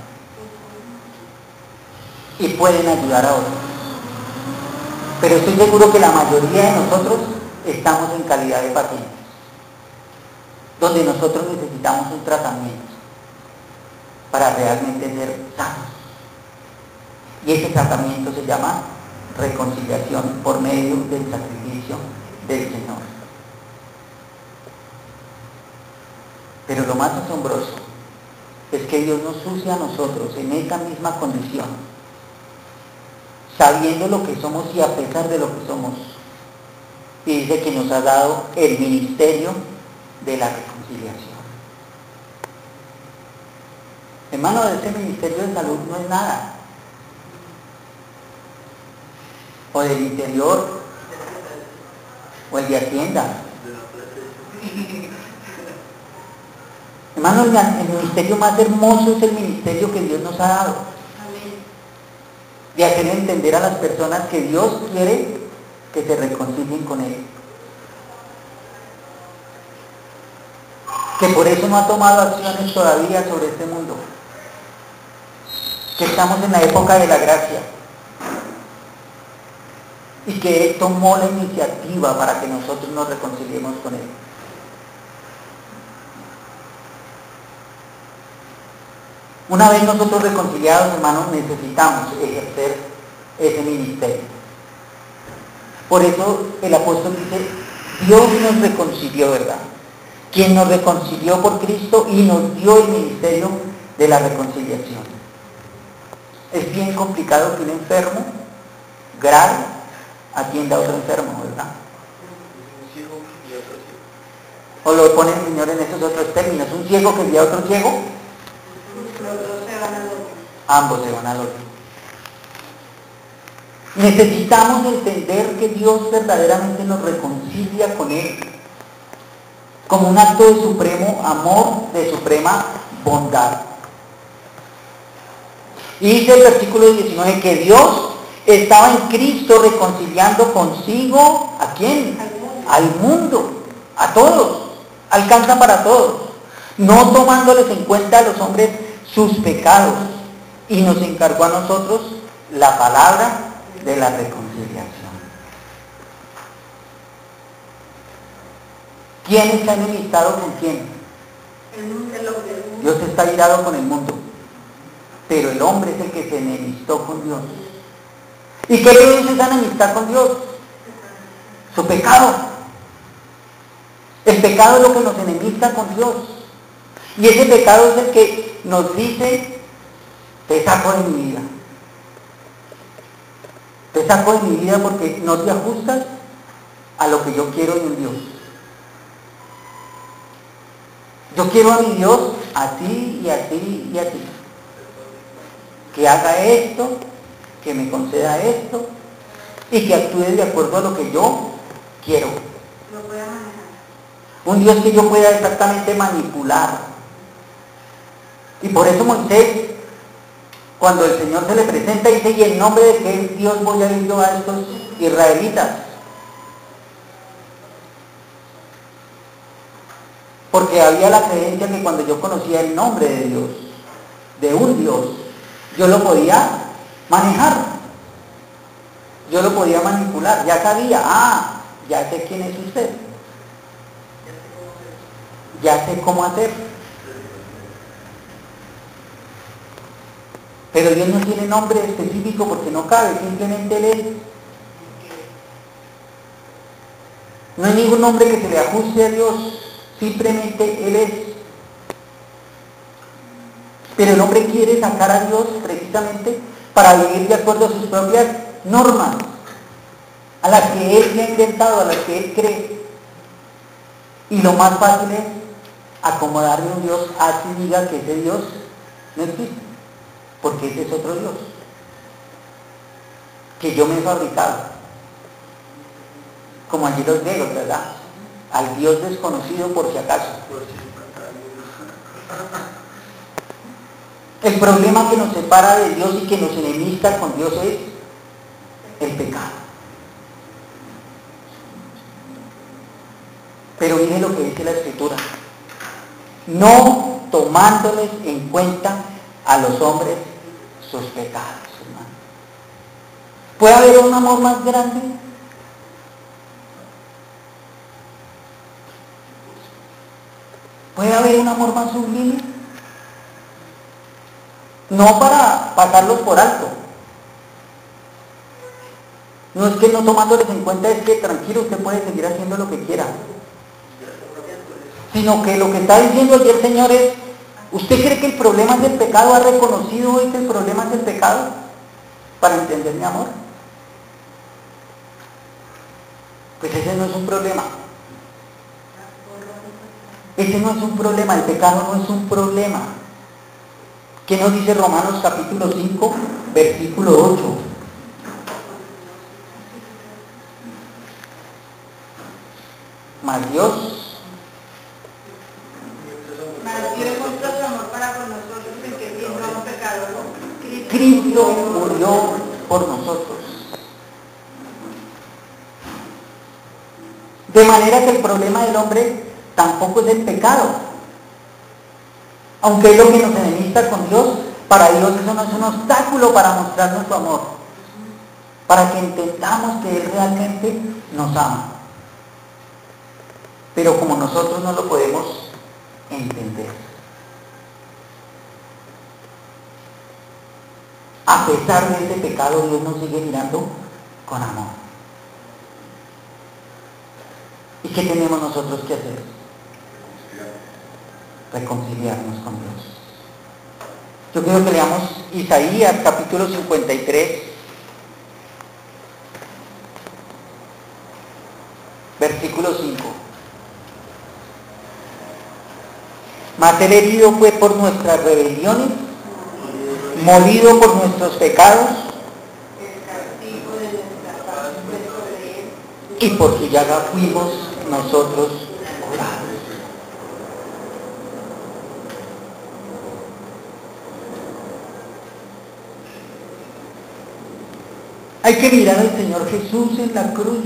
y pueden ayudar a otros. Pero estoy seguro que la mayoría de nosotros estamos en calidad de pacientes, donde nosotros necesitamos un tratamiento para realmente ser sanos. Y ese tratamiento se llama reconciliación por medio del sacrificio del Señor. Pero lo más asombroso es que Dios nos use a nosotros en esa misma condición, sabiendo lo que somos y a pesar de lo que somos. Y dice que nos ha dado el ministerio de la reconciliación. Hermano, ese ministerio de salud no es nada. O del interior, o el de Hacienda. Hermano, el ministerio más hermoso es el ministerio que Dios nos ha dado. De hacer entender a las personas que Dios quiere que se reconcilien con Él. Que por eso no ha tomado acciones todavía sobre este mundo. Que estamos en la época de la gracia. Y que Él tomó la iniciativa para que nosotros nos reconciliemos con Él. Una vez nosotros reconciliados, hermanos, necesitamos ejercer ese ministerio. Por eso el apóstol dice, Dios nos reconcilió, ¿verdad? Quien nos reconcilió por Cristo y nos dio el ministerio de la reconciliación. Es bien complicado que un enfermo grave atienda a otro enfermo, ¿verdad? O lo pone el Señor en esos otros términos, un ciego que guía a otro ciego, ambos se van al otro. Necesitamos entender que Dios verdaderamente nos reconcilia con Él, como un acto de supremo amor, de suprema bondad. Y dice el versículo 19 que Dios estaba en Cristo reconciliando consigo, ¿a quién? Al mundo, a todos, alcanza para todos, no tomándoles en cuenta a los hombres sus pecados, y nos encargó a nosotros la palabra de la reconciliación. ¿Quién está enemistado con quién? Dios está irado con el mundo, pero el hombre es el que se enemistó con Dios. ¿Y qué produce esa enemistad con Dios? Su pecado. El pecado es lo que nos enemista con Dios. Y ese pecado es el que nos dice, te saco de mi vida. Te saco de mi vida porque no te ajustas a lo que yo quiero de un Dios. Yo quiero a mi Dios así y así y así. Que haga esto, que me conceda esto y que actúe de acuerdo a lo que yo quiero. Lo pueda manejar. Un Dios que yo pueda exactamente manipular. Y por eso Moisés, cuando el Señor se le presenta, dice, y en nombre de qué Dios voy a ir yo a estos israelitas. Porque había la creencia que cuando yo conocía el nombre de Dios, de un Dios, yo lo podía manejar. Yo lo podía manipular. Ya sabía, ya sé quién es usted. Ya sé cómo hacer. Pero Dios no tiene nombre específico porque no cabe, simplemente Él es. No hay ningún nombre que se le ajuste a Dios, simplemente Él es. Pero el hombre quiere sacar a Dios precisamente para vivir de acuerdo a sus propias normas, a las que Él se ha inventado, a las que Él cree. Y lo más fácil es acomodarle a un Dios así diga que ese Dios no existe, porque ese es otro Dios que yo me he fabricado, como allí los griegos, ¿verdad? Al Dios desconocido por si acaso. El problema que nos separa de Dios y que nos enemista con Dios es el pecado. Pero miren lo que dice la Escritura: no tomándoles en cuenta a los hombres sus pecados, hermano. ¿Puede haber un amor más grande? ¿Puede haber un amor más sublime? No para pasarlos por alto. No es que no tomándoles en cuenta, es que tranquilo, usted puede seguir haciendo lo que quiera. Sino que lo que está diciendo aquí el Señor es, ¿usted cree que el problema es el pecado? ¿Ha reconocido hoy que el problema es el pecado? Para entender mi amor. Pues ese no es un problema. Ese no es un problema, el pecado no es un problema. ¿Qué nos dice Romanos capítulo 5, versículo 8? Mas Dios demostró su amor para con nosotros en que siendo aún pecadores, Cristo murió por nosotros. De manera que el problema del hombre tampoco es el pecado. Aunque es lo que nos enemista con Dios, para Dios eso no es un obstáculo para mostrarnos su amor. Para que entendamos que Él realmente nos ama. Pero como nosotros no lo podemos entender. a pesar de ese pecado, Dios nos sigue mirando con amor. ¿Y qué tenemos nosotros que hacer? Reconciliarnos con Dios. Yo quiero que leamos Isaías capítulo 53, versículo 5. Mas el herido fue por nuestras rebeliones, molido por nuestros pecados, y por su llaga fuimos nosotros curados. Hay que mirar al Señor Jesús en la cruz.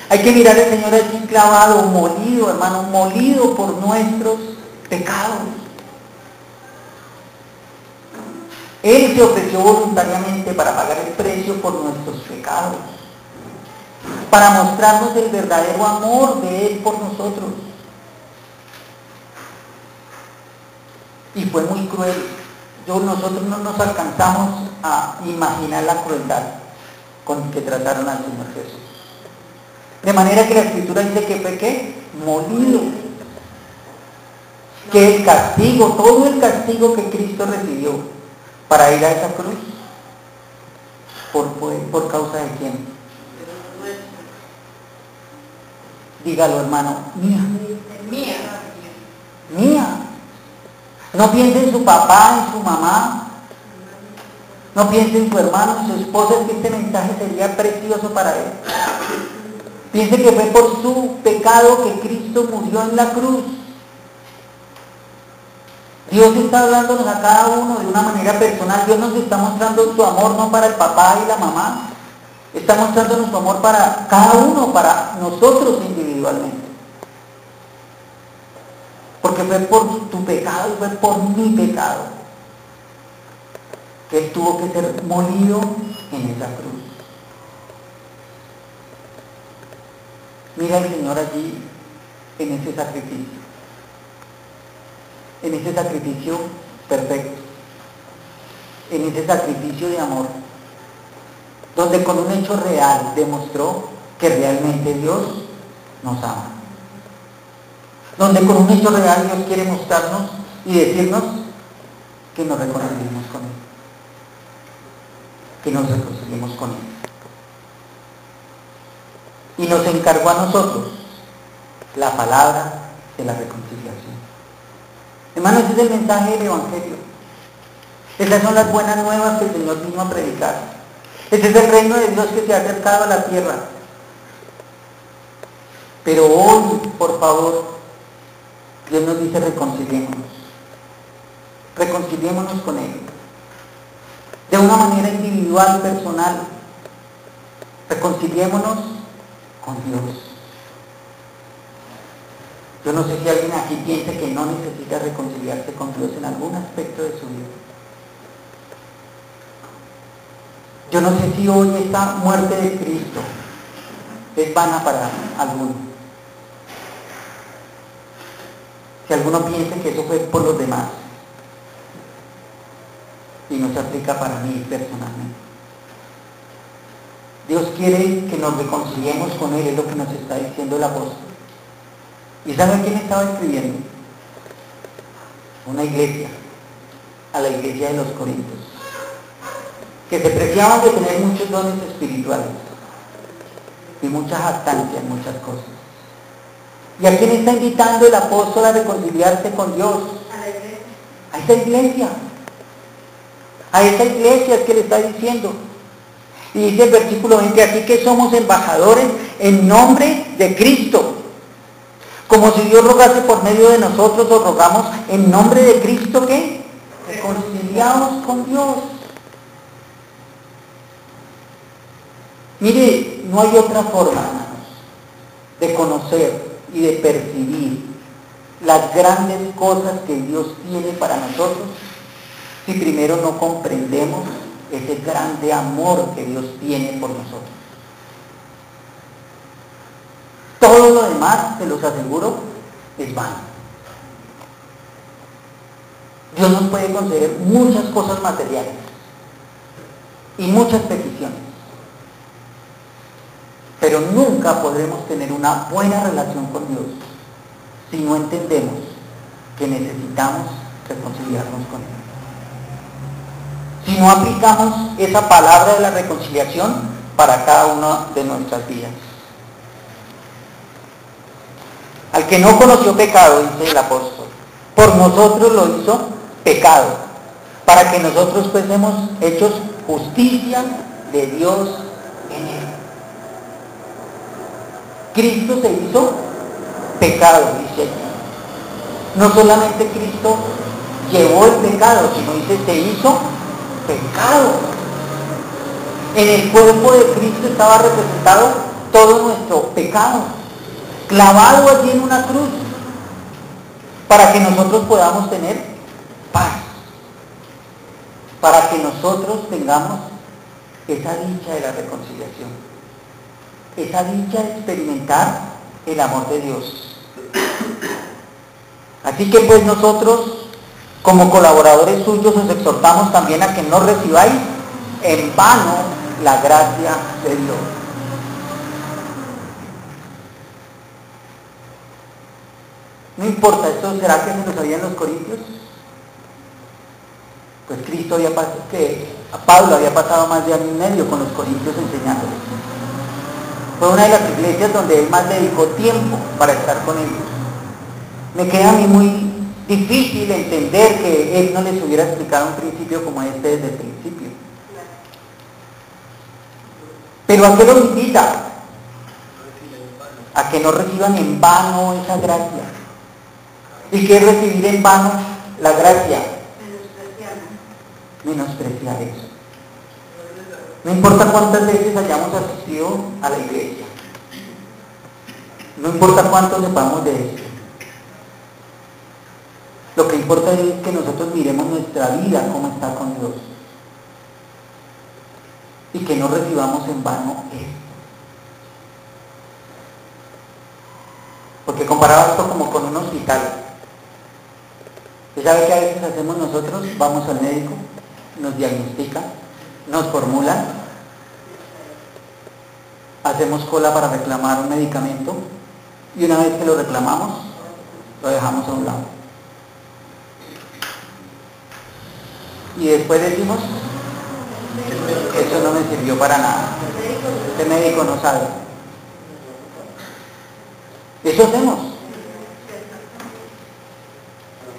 Hay que mirar al Señor allí clavado, molido, hermano, molido por nuestros pecados. Él se ofreció voluntariamente para pagar el precio por nuestros pecados, para mostrarnos el verdadero amor de Él por nosotros. Y fue muy cruel. Nosotros no nos alcanzamos a imaginar la crueldad con que trataron al Señor Jesús. De manera que la Escritura dice que fue ¿qué? Molido. Que el castigo, todo el castigo que Cristo recibió para ir a esa cruz, ¿por causa de quién? Dígalo, hermano, mía. Mía. No piense en su papá, en su mamá. No piense en su hermano, en su esposa, es que este mensaje sería precioso para él. Piense que fue por su pecado que Cristo murió en la cruz. Dios está hablándonos a cada uno de una manera personal. Dios nos está mostrando su amor no para el papá y la mamá. Está mostrándonos su amor para cada uno, para nosotros individualmente. Porque fue por tu pecado y fue por mi pecado que Él tuvo que ser molido en esa cruz. Mira al Señor allí en ese sacrificio. En ese sacrificio perfecto. En ese sacrificio de amor. Donde con un hecho real demostró que realmente Dios nos ama. Donde con un hecho real Dios quiere mostrarnos y decirnos que nos reconciliemos con Él. Que nos reconciliemos con Él. Y nos encargó a nosotros la palabra de la reconciliación. Hermanos, ese es el mensaje del Evangelio. Esas son las buenas nuevas que el Señor vino a predicar. Ese es el reino de Dios que se ha acercado a la tierra. Pero hoy, por favor, Dios nos dice reconciliémonos. Reconciliémonos con Él. De una manera individual, personal. Reconciliémonos con Dios. Yo no sé si alguien aquí piensa que no necesita reconciliarse con Dios en algún aspecto de su vida. Yo no sé si hoy esta muerte de Cristo es vana para alguno. Si alguno piensa que eso fue por los demás y no se aplica para mí personalmente. Dios quiere que nos reconciliemos con Él, es lo que nos está diciendo el apóstol. ¿Y sabe quién estaba escribiendo? Una iglesia, a la iglesia de los Corintios, que se preciaban de tener muchos dones espirituales y mucha jactancia en muchas cosas. ¿Y a quién está invitando el apóstol a reconciliarse con Dios? A la iglesia. A esa iglesia. A esa iglesia es que le está diciendo. Y dice el versículo 20, así que somos embajadores en nombre de Cristo. Como si Dios rogase por medio de nosotros, o rogamos en nombre de Cristo, ¿qué? Reconciliados con Dios. Mire, no hay otra forma, hermanos, de conocer y de percibir las grandes cosas que Dios tiene para nosotros si primero no comprendemos ese grande amor que Dios tiene por nosotros. Todo lo demás, se los aseguro, es vano. Dios nos puede conceder muchas cosas materiales, y muchas peticiones. Pero nunca podremos tener una buena relación con Dios si no entendemos que necesitamos reconciliarnos con Él. Si no aplicamos esa palabra de la reconciliación para cada una de nuestras vidas. Al que no conoció pecado, dice el apóstol, por nosotros lo hizo pecado, para que nosotros fuésemos hechos justicia de Dios en Él. Cristo se hizo pecado, dice allí. No solamente Cristo llevó el pecado, sino dice se hizo pecado. En el cuerpo de Cristo estaba representado todo nuestro pecado, clavado allí en una cruz, para que nosotros podamos tener paz, para que nosotros tengamos esa dicha de la reconciliación, esa dicha de experimentar el amor de Dios. Así que pues nosotros, como colaboradores suyos, os exhortamos también a que no recibáis en vano la gracia de Dios. No importa, ¿esto será que se nos sabían los corintios? Pues Cristo había pasado, que a Pablo había pasado más de año y medio con los corintios enseñándoles. Fue una de las iglesias donde él más dedicó tiempo para estar con ellos. Me queda a mí muy difícil entender que él no les hubiera explicado un principio como este desde el principio. Pero ¿a qué los invita? A que no reciban en vano esa gracia. ¿Y qué es recibir en vano la gracia? Menospreciar eso. No importa cuántas veces hayamos asistido a la iglesia. No importa cuánto sepamos de esto. Lo que importa es que nosotros miremos nuestra vida cómo está con Dios. Y que no recibamos en vano esto. Porque comparaba esto como con un hospital. ¿Y sabe qué a veces hacemos nosotros? Vamos al médico, nos diagnostican, nos formulan, hacemos cola para reclamar un medicamento y una vez que lo reclamamos, lo dejamos a un lado. Y después decimos, eso no me sirvió para nada. Este médico no sabe. Eso hacemos.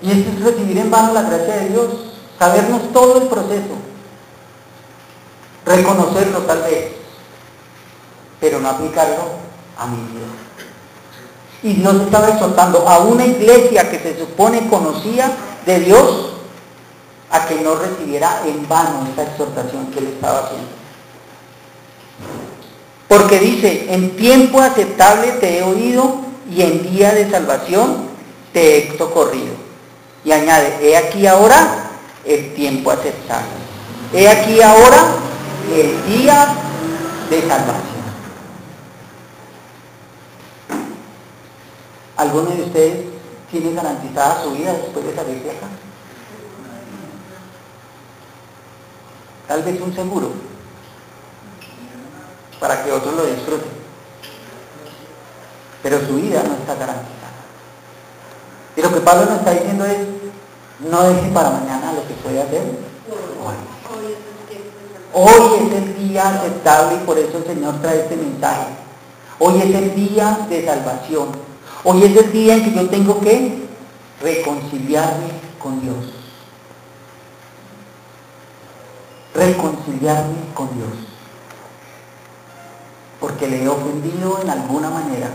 Y esto es recibir en vano la gracia de Dios, sabernos todo el proceso, reconocerlo tal vez, pero no aplicarlo a mi vida. Y Dios estaba exhortando a una iglesia que se supone conocía de Dios a que no recibiera en vano esta exhortación que él estaba haciendo. Porque dice, en tiempo aceptable te he oído y en día de salvación te he socorrido. Y añade, he aquí ahora el tiempo aceptable. He aquí ahora el día de salvación. ¿Alguno de ustedes tiene garantizada su vida después de salir de acá? Tal vez un seguro, para que otros lo disfruten. Pero su vida no está garantizada. Y lo que Pablo nos está diciendo es, no deje para mañana lo que puede hacer hoy. Hoy es el día aceptable y por eso el Señor trae este mensaje. Hoy es el día de salvación. Hoy es el día en que yo tengo que reconciliarme con Dios. Reconciliarme con Dios. Porque le he ofendido en alguna manera.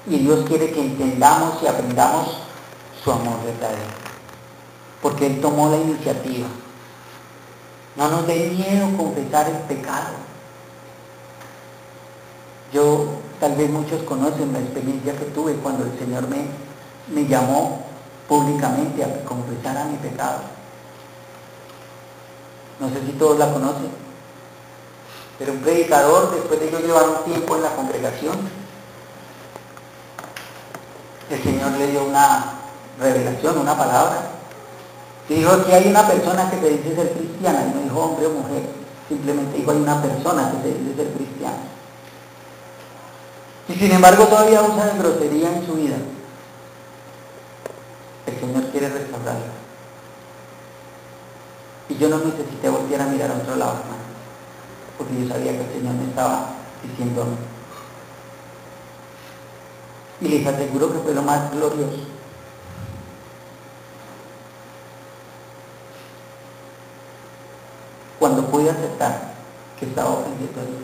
Y Dios quiere que entendamos y aprendamos su amor verdadero. Porque Él tomó la iniciativa. No nos dé miedo confesar el pecado. Tal vez muchos conocen la experiencia que tuve cuando el Señor me llamó públicamente a confesar a mi pecado. No sé si todos la conocen. Pero un predicador, después de yo llevar un tiempo en la congregación, el Señor le dio una revelación, una palabra. Y dijo, aquí hay una persona que te dice ser cristiana. Y me dijo, hombre o mujer. simplemente dijo hay una persona que se dice ser cristiano. Y sin embargo todavía usa de grosería en su vida. El Señor quiere restaurarla. Y yo no necesité voltear a mirar a otro lado, hermano, porque yo sabía que el Señor me estaba diciendo a mí. Y les aseguro que fue lo más glorioso. Cuando pude aceptar que estaba ofendiendo a Dios.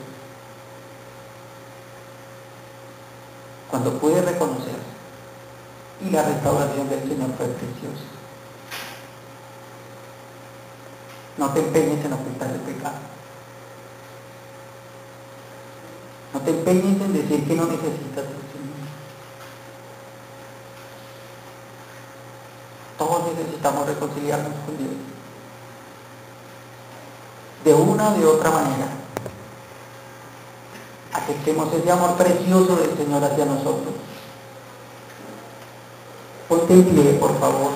Cuando pude reconocer. Y la restauración del Señor fue preciosa. No te empeñes en ocultar el pecado. No te empeñes en decir que no necesitas del Señor. Todos necesitamos reconciliarnos con Dios. De una o de otra manera. Aceptemos ese amor precioso del Señor hacia nosotros. Ponte en pie, por favor.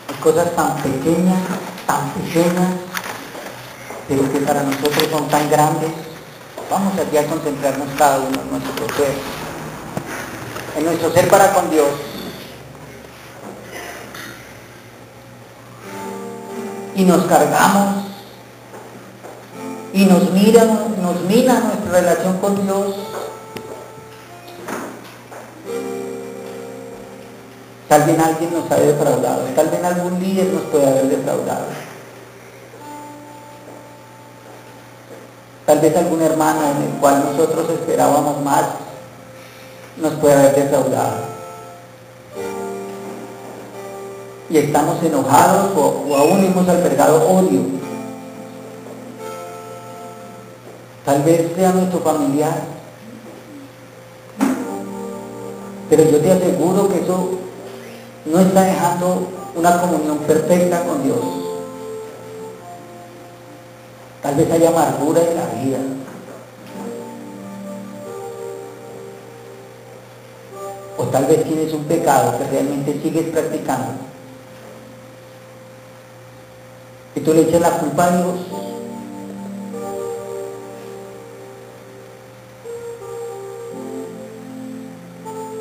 Hay cosas tan pequeñas, pero que para nosotros son tan grandes. Vamos aquí a concentrarnos cada uno en nuestro ser. En nuestro ser para con Dios. Y nos cargamos. Y nos mina nuestra relación con Dios. Tal vez alguien nos haya defraudado, tal vez algún líder nos puede haber defraudado. Tal vez algún hermano en el cual nosotros esperábamos más nos puede haber defraudado. Y estamos enojados o aún hemos albergado odio. Tal vez sea nuestro familiar. Pero yo te aseguro que eso no está dejando una comunión perfecta con Dios. Tal vez haya amargura en la vida. O tal vez tienes un pecado que realmente sigues practicando. Y tú le echas la culpa a Dios.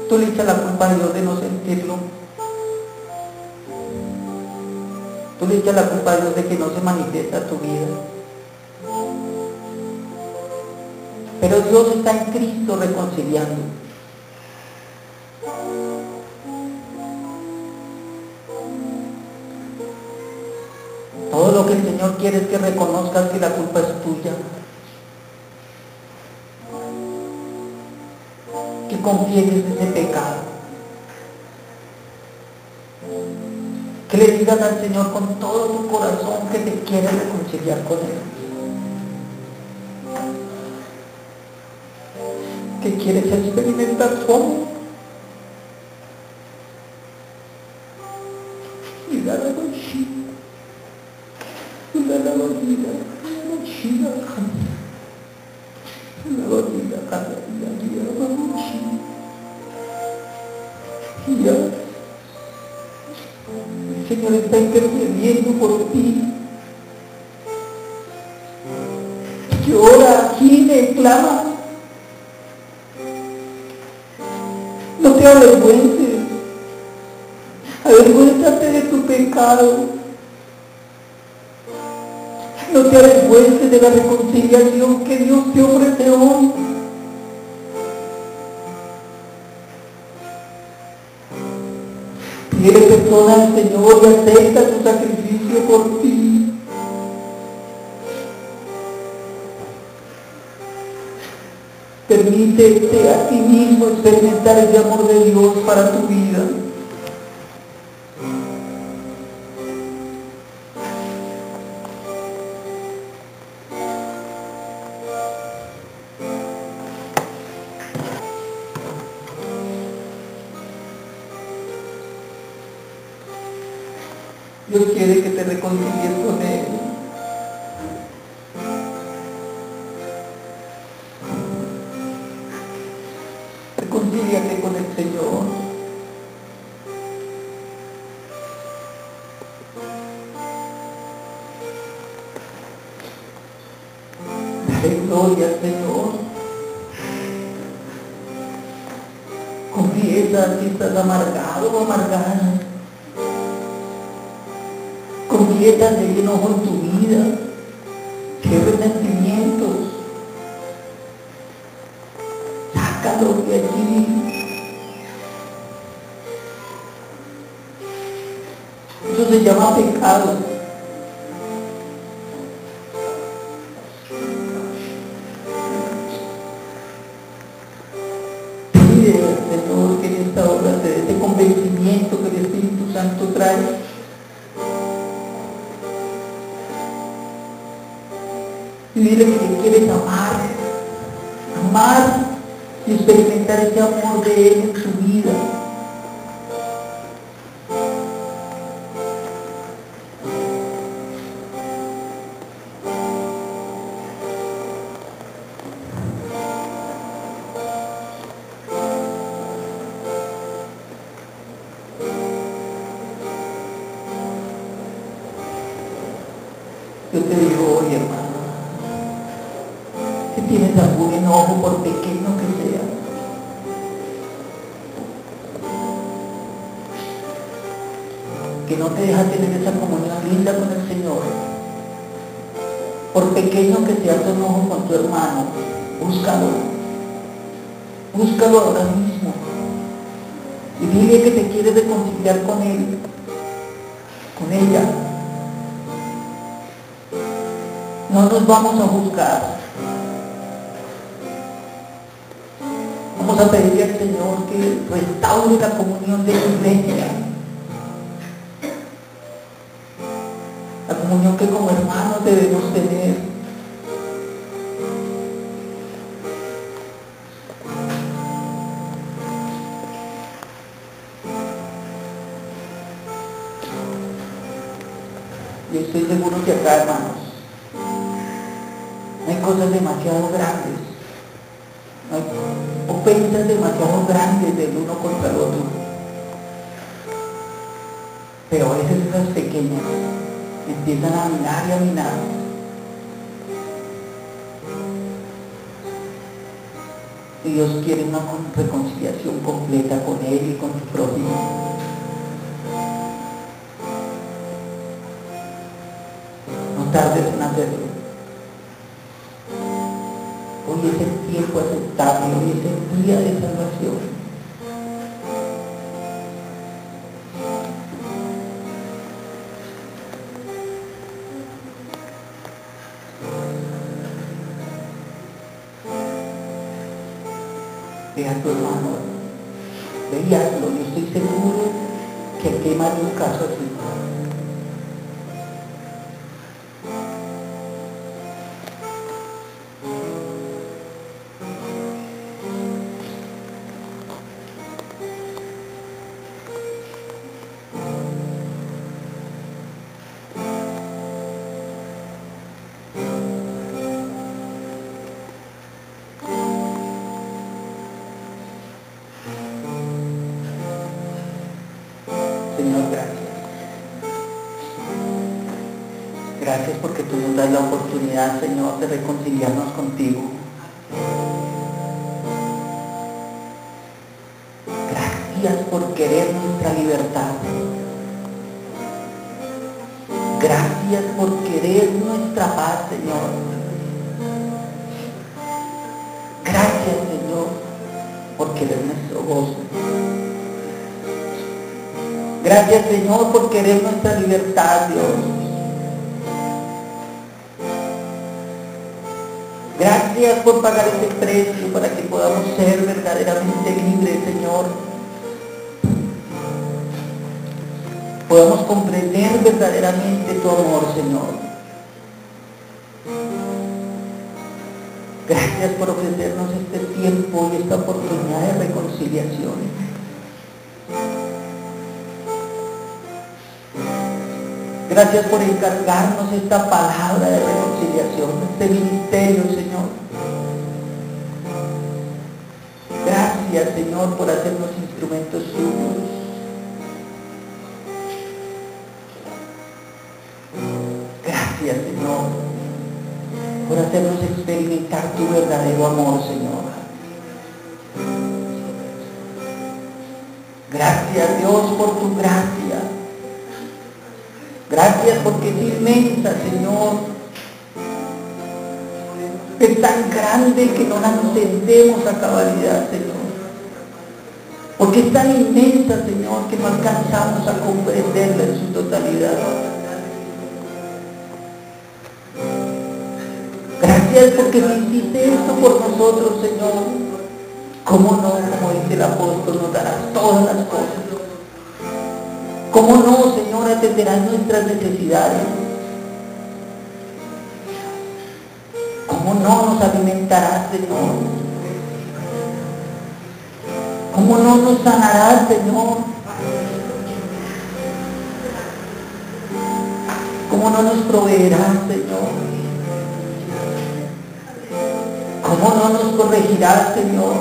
Tú le echas la culpa a Dios de no sentirlo. Tú le echas la culpa a Dios de que no se manifiesta tu vida. Pero Dios está en Cristo reconciliando. Todo lo que el Señor quiere es que reconozcas que la culpa es tuya. Que confieses ese pecado. Que le digas al Señor con todo tu corazón que te quieres reconciliar con Él. Que quieres experimentar su amor. Y dar la vida. La vida el Señor está intercediendo por ti. Llora, gime, clama. No te avergüences. Avergüénzate de tu pecado. No te avergüences de la reconciliación que Dios te ofrece hoy. Pide perdón al Señor y acepta su sacrificio por ti. Permítete a ti mismo experimentar ese amor de Dios para tu vida. Dios quiere que te reconcilies con Él. Reconcíliate con el Señor. Dale gloria al Señor. Confiesa si estás amargado o amargada. Confiesa si hay enojo en tu vida, si hay resentimientos. Sácalo de allí. Eso se llama pecado. Pide al Señor que en esta hora te dé ese convencimiento que el Espíritu Santo trae. Y dile que te quieres amar y experimentar ese amor de Él en tu vida. Yo te digo hoy, hermano, si tienes algún enojo, por pequeño que sea, que no te deja tener esa comunión linda con el Señor, por pequeño que sea tu enojo con tu hermano, búscalo ahora mismo y dile que te quieres reconciliar con él, con ella. No nos vamos a juzgar. Vamos a pedirle al Señor que restaure la comunión de su iglesia. La comunión que como hermanos debemos tener. Y estoy seguro que acá, hermanos, hay cosas demasiado grandes, hay ofensas demasiado grandes del uno contra el otro, pero a veces esas pequeñas empiezan a minar y a minar. Y Dios quiere una reconciliación completa con Él y con su prójimo. No tardes en hacerlo. Hoy es el tiempo aceptable, hoy es el día de salvación. Ve a tu hermano, ve y hazlo. Yo estoy seguro que aquí hay más de un caso así. Señor, gracias. Gracias porque tú nos das la oportunidad, Señor, de reconciliarnos contigo. Gracias por querer nuestra libertad. Gracias por querer nuestra paz, Señor. Gracias, Señor, por querer nuestro gozo. Gracias, Señor, por querer nuestra libertad, Dios. Gracias por pagar ese precio para que podamos ser verdaderamente libres, Señor. Podamos comprender verdaderamente tu amor, Señor. Gracias por ofrecernos este tiempo y esta oportunidad de reconciliación. Gracias por encargarnos esta palabra de reconciliación, este ministerio, Señor. Gracias, Señor, por hacernos instrumentos suyos. Gracias, Señor, por hacernos experimentar tu verdadero amor, Señor. Gracias, Dios, por tu gracia. Gracias porque es inmensa, Señor. Es tan grande que no la entendemos a cabalidad, Señor. Porque es tan inmensa, Señor, que no alcanzamos a comprenderla en su totalidad. Gracias porque hiciste esto por nosotros, Señor. ¿Cómo no, como dice el apóstol, nos darás todas las cosas? ¿Cómo no, Señor, atenderás nuestras necesidades? ¿Cómo no nos alimentarás, Señor? ¿Cómo no nos sanarás, Señor? ¿Cómo no nos proveerás, Señor? ¿Cómo no nos corregirás, Señor?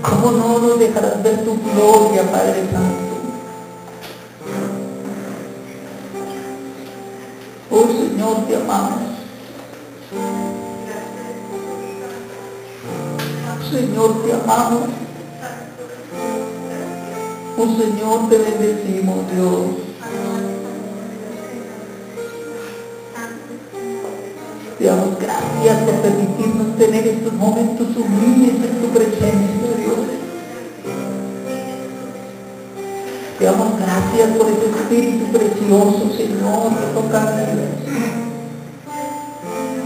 ¿Cómo no nos dejarás ver tu gloria, Padre Santo? Oh Señor, te amamos. Señor, te amamos. Oh Señor, te bendecimos, Dios. Te damos gracias por permitirnos tener estos momentos sublimes en tu presencia, Dios. Te damos gracias por ese Espíritu precioso, Señor, que toca vidas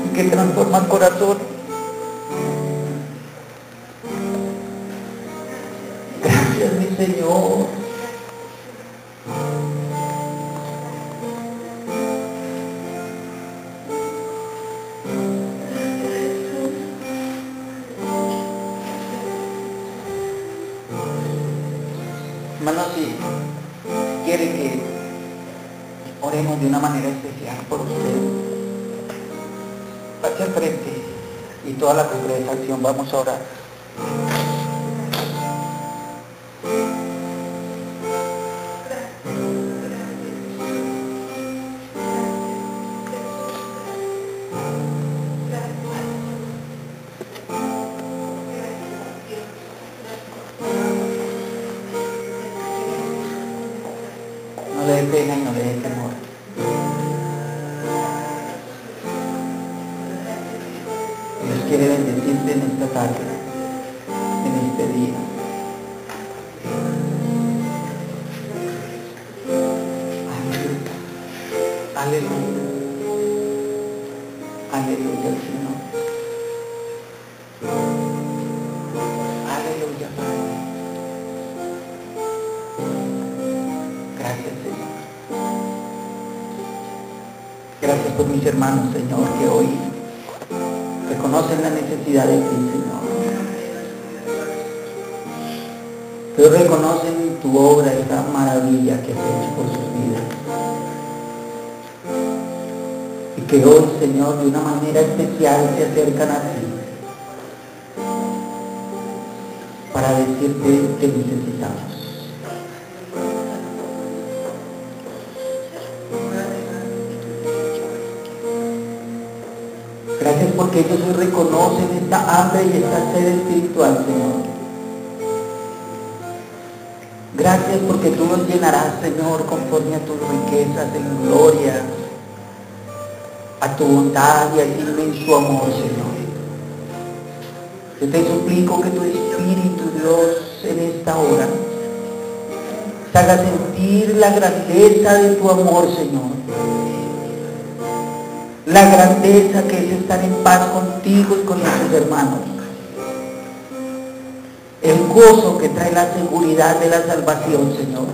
y que transforma el corazón. Gracias, mi Señor. Hermanos, si quiere que oremos de una manera especial por usted, pase al frente y toda la congregación vamos a orar. No le dé pena y no le dé temor. Dios quiere bendecirte en esta tarde, en este día. Aleluya. Aleluya. Aleluya al Señor. Aleluya, Padre. Gracias, Señor. Gracias por mis hermanos, Señor, que hoy reconocen la necesidad de ti, Señor. Que hoy reconocen tu obra, esta maravilla que has hecho por sus vidas. Y que hoy, Señor, de una manera especial se acercan a ti para decirte que necesitamos. Gracias porque ellos hoy reconocen esta hambre y esta sed espiritual, Señor. Gracias porque tú nos llenarás, Señor, conforme a tus riquezas en gloria, a tu bondad y a tu inmenso amor, Señor. Yo te suplico que tu Espíritu, Dios, en esta hora, te haga sentir la grandeza de tu amor, Señor. La grandeza que es estar en paz contigo y con nuestros hermanos. El gozo que trae la seguridad de la salvación, Señor.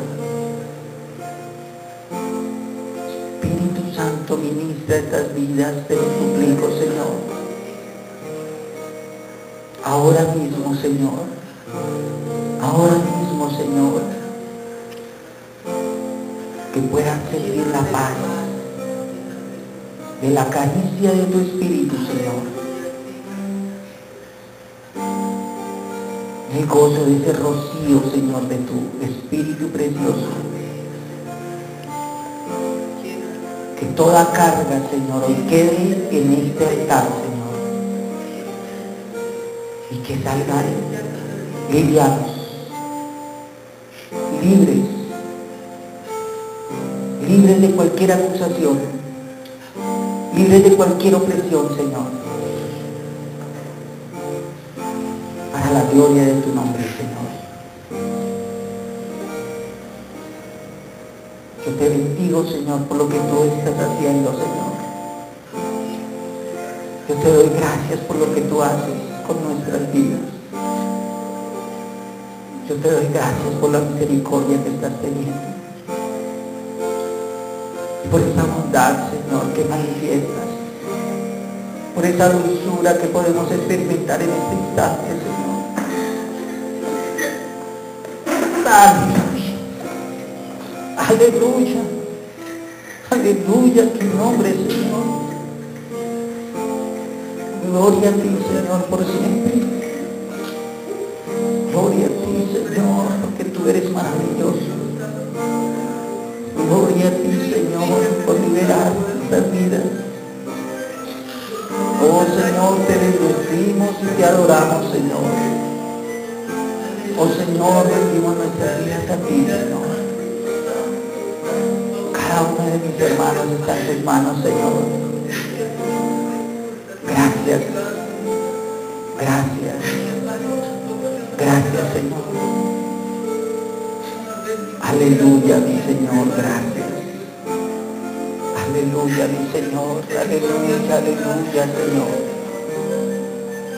Espíritu Santo, ministra estas vidas, te lo suplico, Señor. Ahora mismo, Señor. Ahora mismo, Señor. Que puedan sentir la paz de la caricia de tu Espíritu, Señor. El gozo de ese rocío, Señor, de tu Espíritu precioso. Que toda carga, Señor, hoy quede en este altar, Señor. Y que salgan livianos, libres, libres de cualquier acusación, libres de cualquier opresión, Señor. Para la gloria de tu nombre, Señor. Yo te bendigo, Señor, por lo que tú estás haciendo, Señor. Yo te doy gracias por lo que tú haces con nuestras vidas. Yo te doy gracias por la misericordia que estás teniendo. Por esa bondad, Señor, que manifiestas. Por esa dulzura que podemos experimentar en este instante, Señor. Aleluya. Aleluya, tu nombre, Señor. Gloria a ti, Señor, por siempre. Gloria a ti, Señor, porque tú eres maravilloso. Gloria a ti, Señor, por liberar nuestras vidas. Oh, Señor, te bendecimos y te adoramos, Señor. Oh, Señor, rendimos nuestras vidas a ti, Señor. Cada uno de mis hermanos está en tus manos, Señor. Gracias. Gracias. Gracias, Señor. Aleluya, mi Señor, gracias. Aleluya, mi Señor. Aleluya, aleluya, Señor.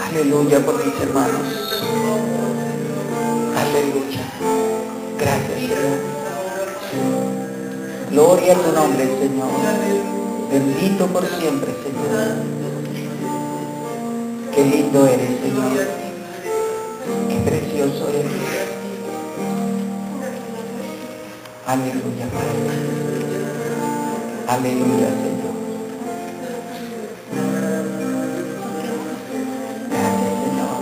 Aleluya por mis hermanos. Aleluya. Gracias, Señor. Gloria a tu nombre, Señor. Bendito por siempre, Señor. Qué lindo eres, Señor. Qué precioso eres. Aleluya, Padre. Aleluya, Señor. Gracias, Señor.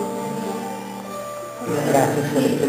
Gracias por este